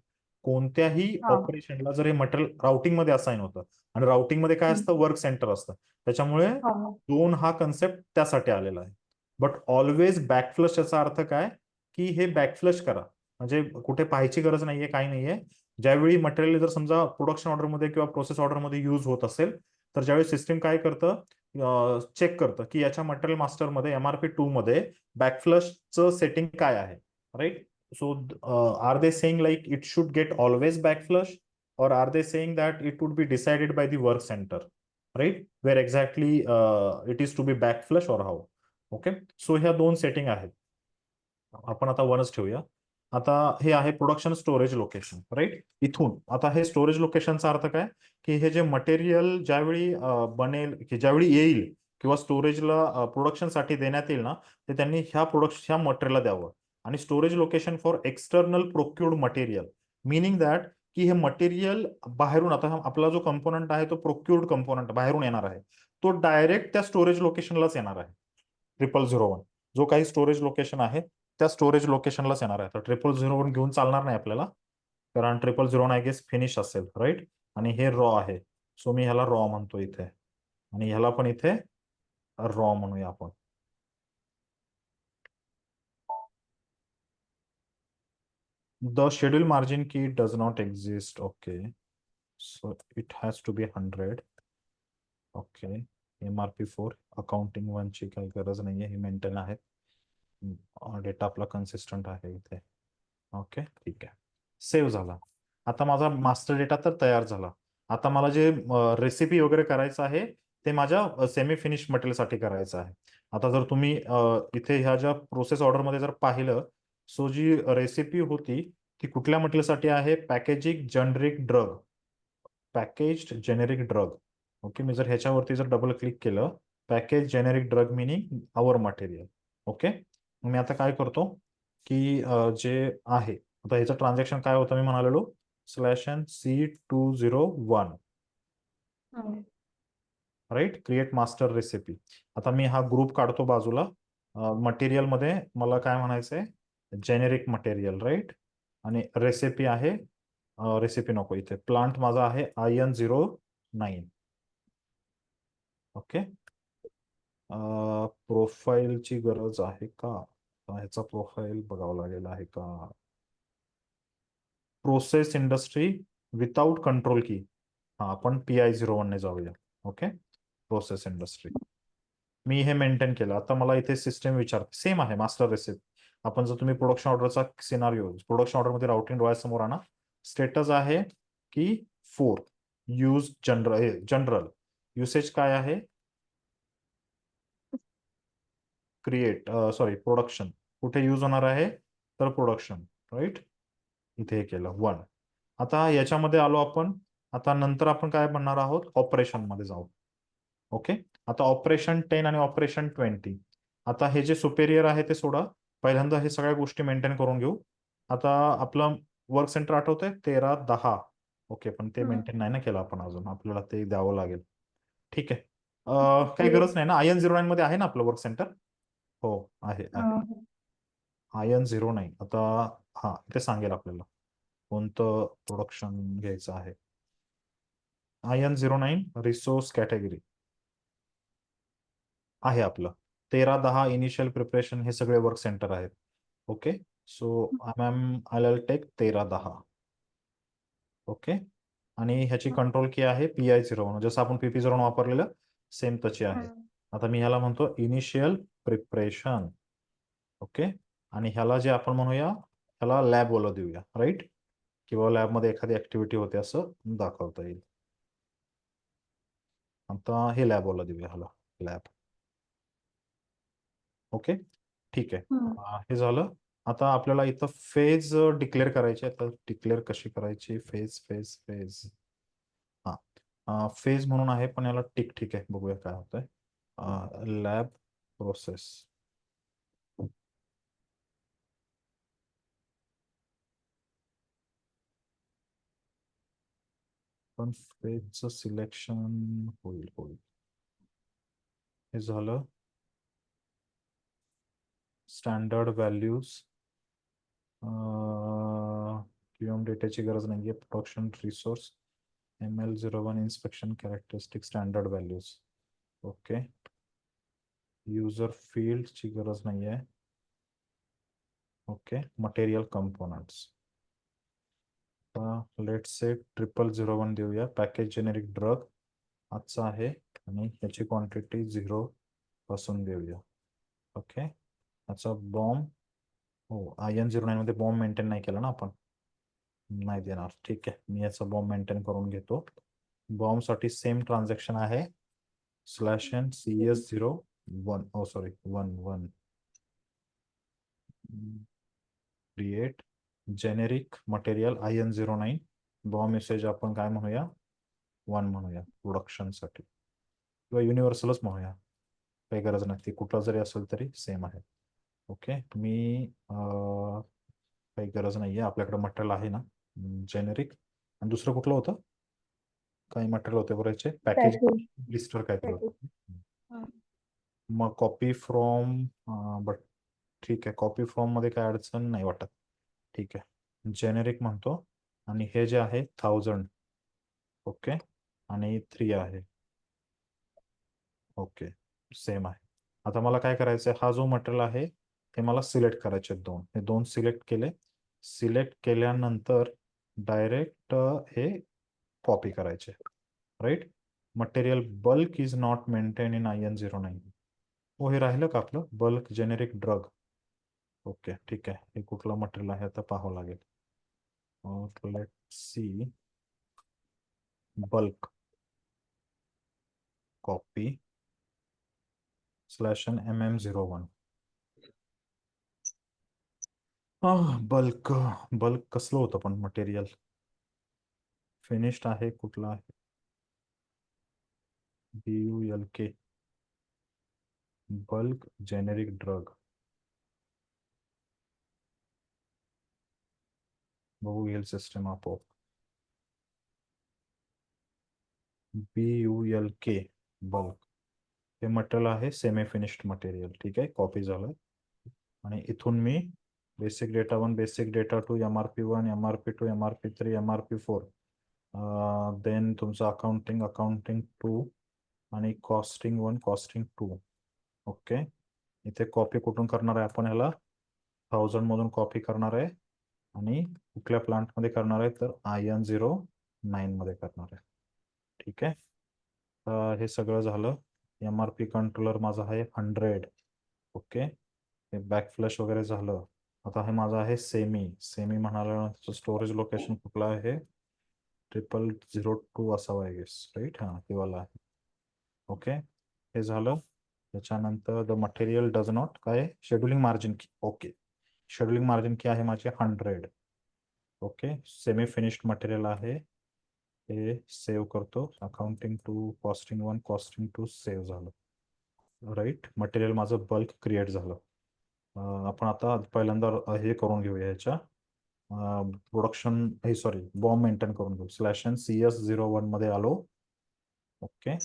कोणत्याही हा ऑपरेशनला जर हे मटेरियल राउटिंग मध्ये असाइन होतं आणि राउटिंग मध्ये काय हम्म, असतं, वर्क सेंटर असतं, त्याच्यामुळे हा 2 हा कन्सेप्ट त्यासाठी आलेला आहे. बट ऑलवेज बॅकफ्लश याचा अर्थ काय, की हे बॅकफ्लश करा, म्हणजे कुठे पाहायची गरज नाहीये, काही नाहीये. ज्यावेळी मटेरियल जर समजा प्रोडक्शन ऑर्डरमध्ये किंवा प्रोसेस ऑर्डरमध्ये यूज होत असेल, तर ज्यावेळी सिस्टीम काय करतं, चेक करतं की याच्या मटेरियल मास्टरमध्ये MRP 2 मध्ये बॅकफ्लशचं सेटिंग काय आहे, right. So are they saying like it should get always backflush, or are they saying that it would be decided by the work center, right, where exactly it is to be backflush or how? Okay, so ह्या 2 setting आहेत. आपण आता 1च ठेवूया. आता हे आहे production storage location, right. इथून आता हे स्टोरेज लोकेशनचा अर्थ काय, की हे जे मटेरियल ज्यावेळी बनेल, की ज्यावेळी येईल किंवा स्टोरेजला प्रोडक्शनसाठी देण्यात येईल ना, ते त्यांनी ह्या मटेरियलला द्यावं. आणि storage location for external procured material, meaning that की हे मटेरियल बाहेरून, आता आपला जो कंपोनंट आहे तो प्रोक्युर्ड कंपोनंट बाहेरून येणार आहे, तो डायरेक्ट त्या स्टोरेज लोकेशनलाच येणार आहे. 0001 जो काही स्टोरेज लोकेशन आहे त्या स्टोरेज लोकेशनलाच येणार आहे. तर 0001 घेऊन चालणार नाही आपल्याला, कारण 0001 आय गेस फिनिश असेल, राईट. आणि हे रॉ आहे, सो मी ह्याला रॉ म्हणतो इथे, आणि ह्याला पण इथे रॉ म्हणूया आपण. The schedule margin key does not exist. Okay, so it has to be 100. Okay, MRP 4 accounting 1 ची काही गरज नाहीये, हे मेंटेन आहे. डेटा आपला कन्सिस्टंट आहे इथे. ओके, ठीक आहे, सेव्ह झाला. आता माझा मास्टर डेटा तर तयार झाला. आता मला जे रेसिपी वगैरे करायचं आहे ते माझ्या सेमी फिनिश मटेरियलसाठी करायचं आहे. आता जर तुम्ही इथे ह्या ज्या प्रोसेस ऑर्डरमध्ये जर पाहिलं, सो जी रेसिपी होती ती कुठल्या मटेरियलसाठी आहे, packaging generic drug, packaged generic drug. Okay, मी जर ह्याच्यावरती जर डबल क्लिक केलं, package generic drug meaning our material. Okay, मी आता काय करतो की जे आहे, आता ह्याचं ट्रान्झॅक्शन काय होतं, मी म्हणालेलो /C201, right, create master recipe. आता मी हा ग्रुप काढतो बाजूला. मटेरियल मध्ये मला काय म्हणायचंय, जेनेरिक मटेरियल, राईट. आणि रेसिपी आहे, रेसिपी नको, इथे प्लांट माझा आहे IN09. ओके, प्रोफाईलची गरज आहे का, ह्याचा प्रोफाईल बघावं लागेल आहे का. प्रोसेस इंडस्ट्री विदाउट कंट्रोल की, हा आपण PI01 ने जाऊया. ओके, प्रोसेस इंडस्ट्री मी हे मेंटेन केलं. आता मला इथे सिस्टम विचारते, सेम आहे मास्टर रेसिपी. आपण जर तुम्ही प्रोडक्शन ऑर्डरचा सिनारिओ, प्रोडक्शन ऑर्डरमध्ये राउटिंग डोळ्यासमोर आणा, स्टेटस आहे की 4 यूज जनरल युसेज काय आहे, क्रिएट, सॉरी प्रोडक्शन, कुठे यूज होणार आहे, तर प्रोडक्शन, राईट. इथे हे केलं 1. आता याच्यामध्ये आलो आपण. आता नंतर आपण काय म्हणणार आहोत, ऑपरेशन मध्ये जाऊ. ओके, आता ऑपरेशन 10 आणि ऑपरेशन 20. आता हे जे सुपेरियर आहे ते सोडा, पहिल्यांदा हे सगळ्या गोष्टी मेंटेन करून घेऊ. आता आपलं वर्क सेंटर आठवतंय 1310. ओके, पण ते मेंटेन नाही ना केलं आपण अजून, आपल्याला ते द्यावं लागेल. ठीक आहे, काही गरज नाही ना, IN09 मध्ये आहे ना आपलं वर्क सेंटर. हो, आहे आहे. IN09 आता, हा ते सांगेल आपल्याला कोणतं प्रोडक्शन घ्यायचं आहे. IN09 रिसोर्स कॅटेगरी आहे आपलं. 1310 इनिशियल प्रिपरेशन, हे सगळे वर्क सेंटर आहेत. Okay, so ma'am I take 1310. Okay, आणि ह्याची कंट्रोल की आहे PI01, जसं आपण PP01 वापरलेलं सेम तशी आहे. आता मी ह्याला म्हणतो इनिशियल प्रिपरेशन. ओके, आणि ह्याला जे आपण म्हणूया, ह्याला लॅब वाला देऊया, राईट, किंवा लॅबमध्ये एखादी ऍक्टिव्हिटी होते असं दाखवता येईल. आता हे लॅब वाला देऊया, ह्याला लॅब. ओके, ठीक आहे. हे झालं. आता आपल्याला इथं फेज डिक्लेअर करायची आहे. तर डिक्लेअर कशी करायची, फेज फेज फेज, हा फेज म्हणून आहे, पण याला टिक, ठीक आहे, बघूया काय होतंय. लॅब प्रोसेस, पण फेजचं सिलेक्शन होईल होईल. हे झालं. स्टँडर्ड व्हॅल्यूज, QM डेटाची गरज नाहीये. Production resource ML01 inspection characteristic standard values. Okay. User फील्डची गरज नाहीये. Okay. Material components. Let's say 0001 देऊया. पॅकेज जेनेरिक ड्रग आजचा आहे आणि याची क्वांटिटी 0 पासून देऊया. ओके. याचा बॉम्ब हो IN09 मध्ये बॉम्ब मेंटेन नाही केला ना आपण, नाही देणार. ठीक आहे, मी याचा बॉम्ब मेंटेन करून घेतो. बॉम्ब साठी सेम ट्रान्झॅक्शन आहे /n CS01 sorry 11 create generic material IN09 bomb message आपण काय म्हणूया 1 म्हणूया प्रोडक्शन साठी किंवा युनिव्हर्सलच म्हणूया, काही गरज नाही, ती कुठला जरी असेल तरी सेम आहे. ओके. मी काही गरज नाहीये, आपल्याकडे मटेरियल आहे ना जेनेरिक. आणि दुसरं कुठलं होतं, काही मटेरियल होते बरं याचे पॅकेज Package. लिस्टर काहीतरी Package. होतं. हा. मग कॉपी फ्रॉम बट ठीक आहे, कॉपी फ्रॉम मध्ये काय अडचण नाही वाटत. ठीक आहे, जेनेरिक म्हणतो आणि हे जे आहे 1000 ओके आणि 3 आहे. ओके सेम आहे. आता मला काय करायचं आहे, हा जो मटेरियल आहे हे मला सिलेक्ट करायचे दोन, हे दोन सिलेक्ट केले. सिलेक्ट केल्यानंतर डायरेक्ट हे कॉपी करायचे. Right. Material bulk is not maintain in IN09. हो हे राहिलं का आपलं बल्क जेनेरिक ड्रग. ओके ठीक आहे, हे कुठलं मटेरियल आहे आता पाहावं लागेल. Let see bulk copy /n MM01. Bulk bulk कसलं होतं पण मटेरियल फिनिश्ड आहे कुठलं आहे BULK बल्क जेनेरिक ड्रग. बघू घेईल सिस्टम आपोआप. BULK बल्क हे मटेरियल आहे सेमी फिनिश्ड मटेरियल. ठीक आहे, कॉपी झालं. आणि इथून मी basic data 1 basic data 2 MRP1 MRP2 MRP3 MRP4 then तुमचं अकाउंटिंग 2 आणि कॉस्टिंग 1 कॉस्टिंग 2. ओके. इथे कॉपी कुठून करणार आहे आपण, ह्याला 1000 मधून कॉपी करणार आहे आणि कुठल्या प्लांट मध्ये करणार आहे तर IN09 मध्ये करणार आहे. ठीक आहे. हे सगळं झालं. MRP कंट्रोलर माझा आहे 100. ओके. हे बॅक फ्लश वगैरे झालं. आता हे माझं आहे सेमी म्हणाला स्टोरेज लोकेशन कुठलं आहे 0002 असावं आय गेस. राईट. हा ते वाला आहे. ओके. हे झालं. त्याच्यानंतर द मटेरियल डज नॉट काय शेड्युलिंग मार्जिन की. ओके. शेड्युलिंग मार्जिन की आहे माझे 100. ओके. सेमी फिनिश्ड मटेरियल आहे, हे सेव्ह करतो. अकाउंटिंग 2 कॉस्टिंग 1 कॉस्टिंग 2 सेव्ह झालं. राईट. मटेरियल माझं बल्क क्रिएट झालं. आपण आता पहिल्यांदा हे करून घेऊया ह्याच्या प्रोडक्शन हे सॉरी बॉम्ब मेंटेन करून घेऊ /n CS01 मध्ये आलो. ओके.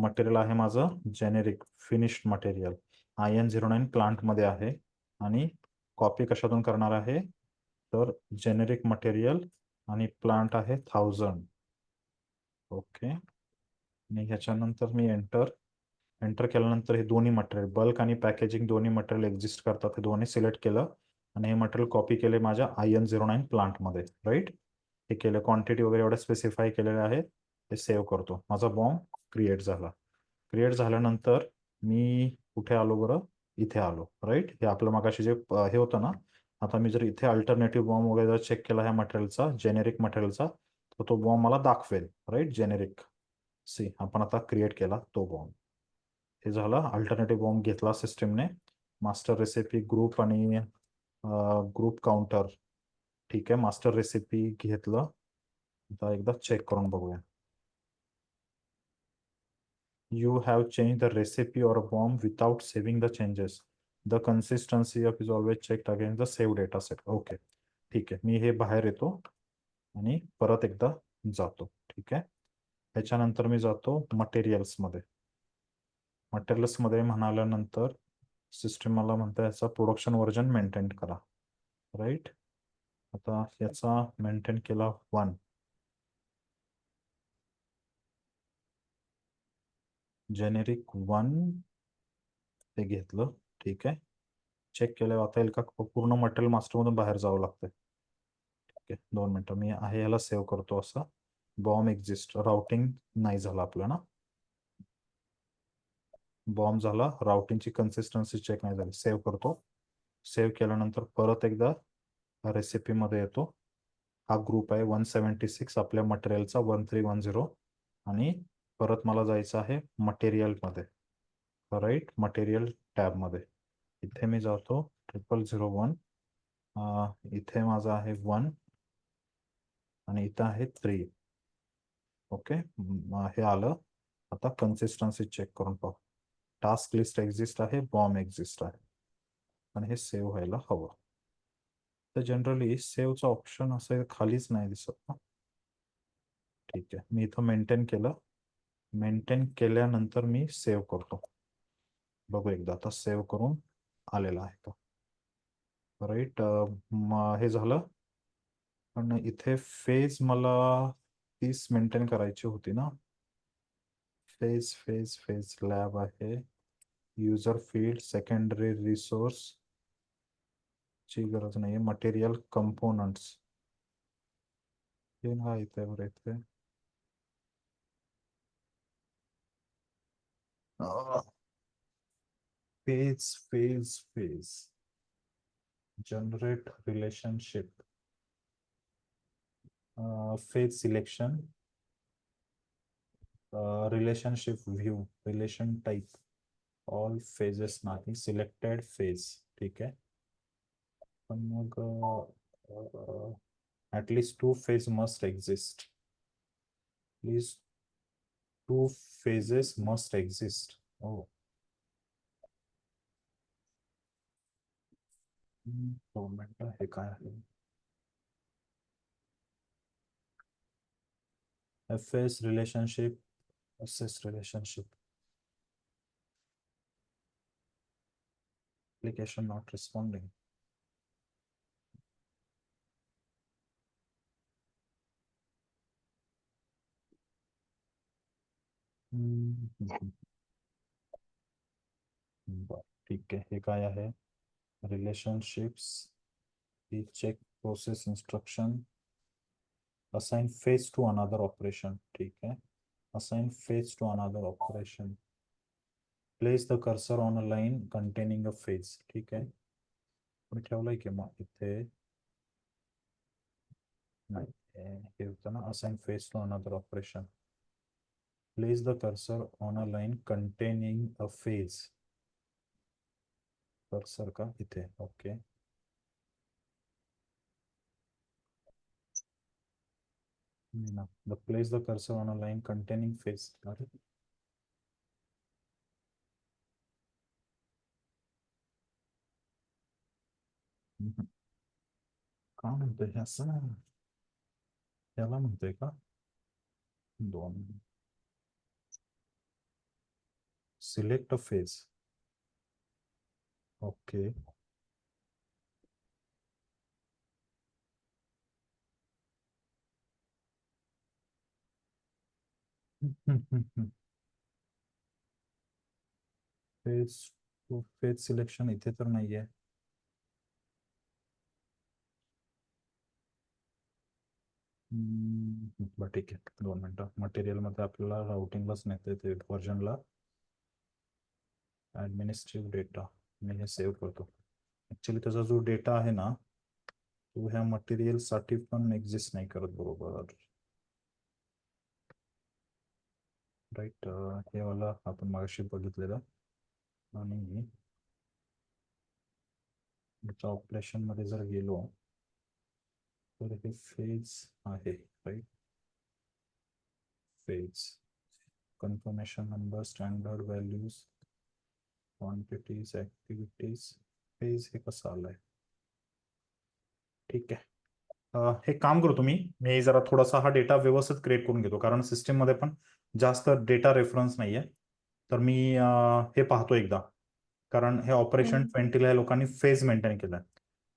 मटेरियल आहे माझं generic finished material IN09 plant मध्ये आहे आणि कॉपी कशातून करणार आहे तर जेनेरिक मटेरियल आणि प्लांट आहे 1000. ओके. आणि ह्याच्यानंतर मी एंटर केल्यानंतर हे दोन्ही मटेरियल बल्क आणि पॅकेजिंग दोन्ही मटेरियल एक्झिस्ट करतात, हे दोन्ही सिलेक्ट केलं आणि हे मटेरियल कॉपी केले माझ्या IN09 प्लांटमध्ये. राईट. हे केलं, क्वांटिटी वगैरे एवढं स्पेसिफाय केलेलं आहे, हे सेव्ह करतो. माझा बॉम्ब क्रिएट झाला. क्रिएट झाल्यानंतर मी कुठे आलो बरं, इथे आलो. राईट. हे आपलं मगाशी जे हे होतं ना, आता मी जर इथे अल्टरनेटिव्ह बॉम्ब वगैरे जर चेक केला ह्या मटेरियलचा जेनेरिक मटेरियलचा तर तो बॉम्ब मला दाखवेल. राईट. जेनेरिक सी आपण आता क्रिएट केला तो बॉम्ब. हे झालं. अल्टरनेटिव्ह बॉम्ब घेतला सिस्टीमने. मास्टर रेसिपी ग्रुप आणि ग्रुप काउंटर. ठीक आहे, मास्टर रेसिपी घेतलं. आता एकदा चेक करून बघूया. You have changed the recipe or bomb without saving the changes. The consistency of is always checked against the save data set. Okay ठीक आहे, मी हे बाहेर येतो आणि परत एकदा जातो. ठीक आहे. त्याच्यानंतर मी जातो मटेरियल्स मध्ये. मटेरियल्स मध्ये म्हणाल्यानंतर सिस्टम मला म्हणतं याचा प्रोडक्शन व्हर्जन मेंटेन करा. राईट. आता याचा मेंटेन केला 1, जेनेरिक 1 ते घेतलं. ठीक आहे, चेक केलं आता येईल का? पूर्ण मटेरियल मास्टर मधून बाहेर जावं लागतंय. ठीक आहे, 2 मिनिटं मी आहे याला सेव्ह करतो. असं बॉम्ब एक्झिस्ट, राउटिंग नाही झालं आपलं ना, बॉम्ब झाला, राउटिंगची कन्सिस्टन्सी चेक नाही झाली. सेव्ह करतो. सेव्ह केल्यानंतर परत एकदा रेसिपी मध्ये येतो. हा ग्रुप आहे 176 आपल्या मटेरियलचा 1310, आणि परत मला जायचं आहे मटेरियल मध्ये, राईट, मटेरियल टॅब मध्ये. इथे मी जातो 0001, इथे माझा आहे 1 आणि इथं आहे 3. ओके, हे आलं. आता कन्सिस्टन्सी चेक करून पाहू. टास्क लिस्ट एक्झिस्ट आहे, बॉम्ब एक्झिस्ट आहे, आणि हे सेव्ह व्हायला हवं. तर जनरली सेव्हचा ऑप्शन असं खालीच नाही दिसत ना. ठीक आहे, मी इथं मेंटेन केलं. मेंटेन केल्यानंतर मी सेव्ह करतो. बघू एकदा आता सेव्ह करून आलेला आहे का, राईट. हे झालं. पण इथे फेज मला 30 मेंटेन करायची होती ना. फेज लॅब आहे, युजर फील्ड, सेकंडरी रिसोर्स ची गरज नाही, मटेरियल कंपोनंट्स हे हा इथे बरं इथे phase generate relationship, phase selection, relationship view, relation type, all phases नाही, सिलेक्टेड फेज. ठीक आहे, पण मग at least 2 phase must exist. Please 2 phases must exist. Oh. 2 मिनिटं, हे काय आहे? FS relationship, SS relationship. Application not responding. बरं, ठीक आहे. हे काय आहे? Relationships, check process instruction, assign phase to another operation. ठीक है, assign phase to another operation, place the cursor on a line containing a phase. ठीक है, पण ठेवलंय की मग इथे नाही, हे होतं ना, assign phase to another operation, place the cursor on a line containing a phase. Cursor का इथे, ओके. ना, the place the cursor on a line containing phase. अरे का म्हणतोय हे असं ना, याला म्हणतोय का? 2, select a phase. Okay, phase phase selection इथे तर नाहीये. बरं ठीक आहे, 2 मिनिटं. मटेरियल मध्ये आपल्याला राउटिंगलाच नेते ते व्हर्जनला, ऍडमिनिस्ट्रेटिव्ह डेटा. मी हे सेव्ह करतो. ऍक्च्युली त्याचा जो डेटा आहे ना, तो ह्या मटेरियल साठी पण एक्झिस्ट नाही करत बरोबर, राईट. हे वाला आपण मागाशी बघितलेलं, आणि ऑपरेशन मध्ये जर गेलो तर हे फेज आहे, right. Phase, confirmation number, standard values, quantities, activities, phase हे कसं आलंय? ठीक आहे, हे काम करतो मी जरा थोडासा हा डेटा व्यवस्थित क्रिएट करून घेतो, कारण सिस्टीम मध्ये पण जास्त डेटा रेफरन्स नाहीये. तर मी हे पाहतो एकदा, कारण हे ऑपरेशन 20 ला लोकांनी फेज मेंटेन केलंय.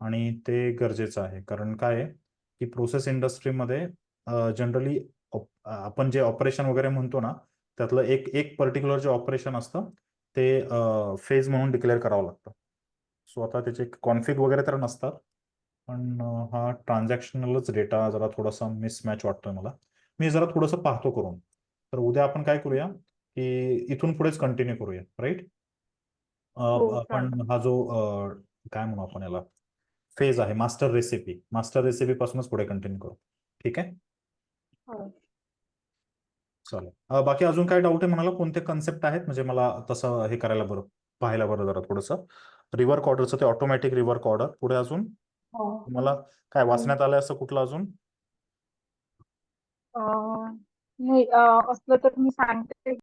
आणि ते गरजेचं आहे. कारण काय आहे की प्रोसेस इंडस्ट्रीमध्ये जनरली आपण जे ऑपरेशन वगैरे म्हणतो ना, त्यातलं एक एक पर्टिक्युलर जे ऑपरेशन असतं ते फेज म्हणून डिक्लेअर करावं लागतं. सो आता त्याचे कॉन्फिग वगैरे तर नसतात, पण हा ट्रान्झॅक्शनलच डेटा जरा थोडासा मिसमॅच वाटतोय मला. मी जरा थोडंसं पाहतो करून. तर उद्या आपण काय करूया की इथून पुढेच कंटिन्यू करूया, राईट? हो, आपण चालतं. हा जो काय म्हणू आपण याला फेज आहे, मास्टर रेसिपी पासूनच पुढे कंटिन्यू करू. ठीक आहे, हो. चालेल. बाकी अजून काय डाऊट आहे म्हणाला? कोणते कन्सेप्ट आहेत म्हणजे मला तसं हे करायला बरं, पाहायला बरं जरा थोडंसं. रिवर्क ऑर्डरचं ते ऑटोमॅटिक रिवर्क ऑर्डर, पुढे अजून हो. तुम्हाला काय वाचण्यात आलंय असं कुठलं अजून? अं, नाही असलं तर मी सांगते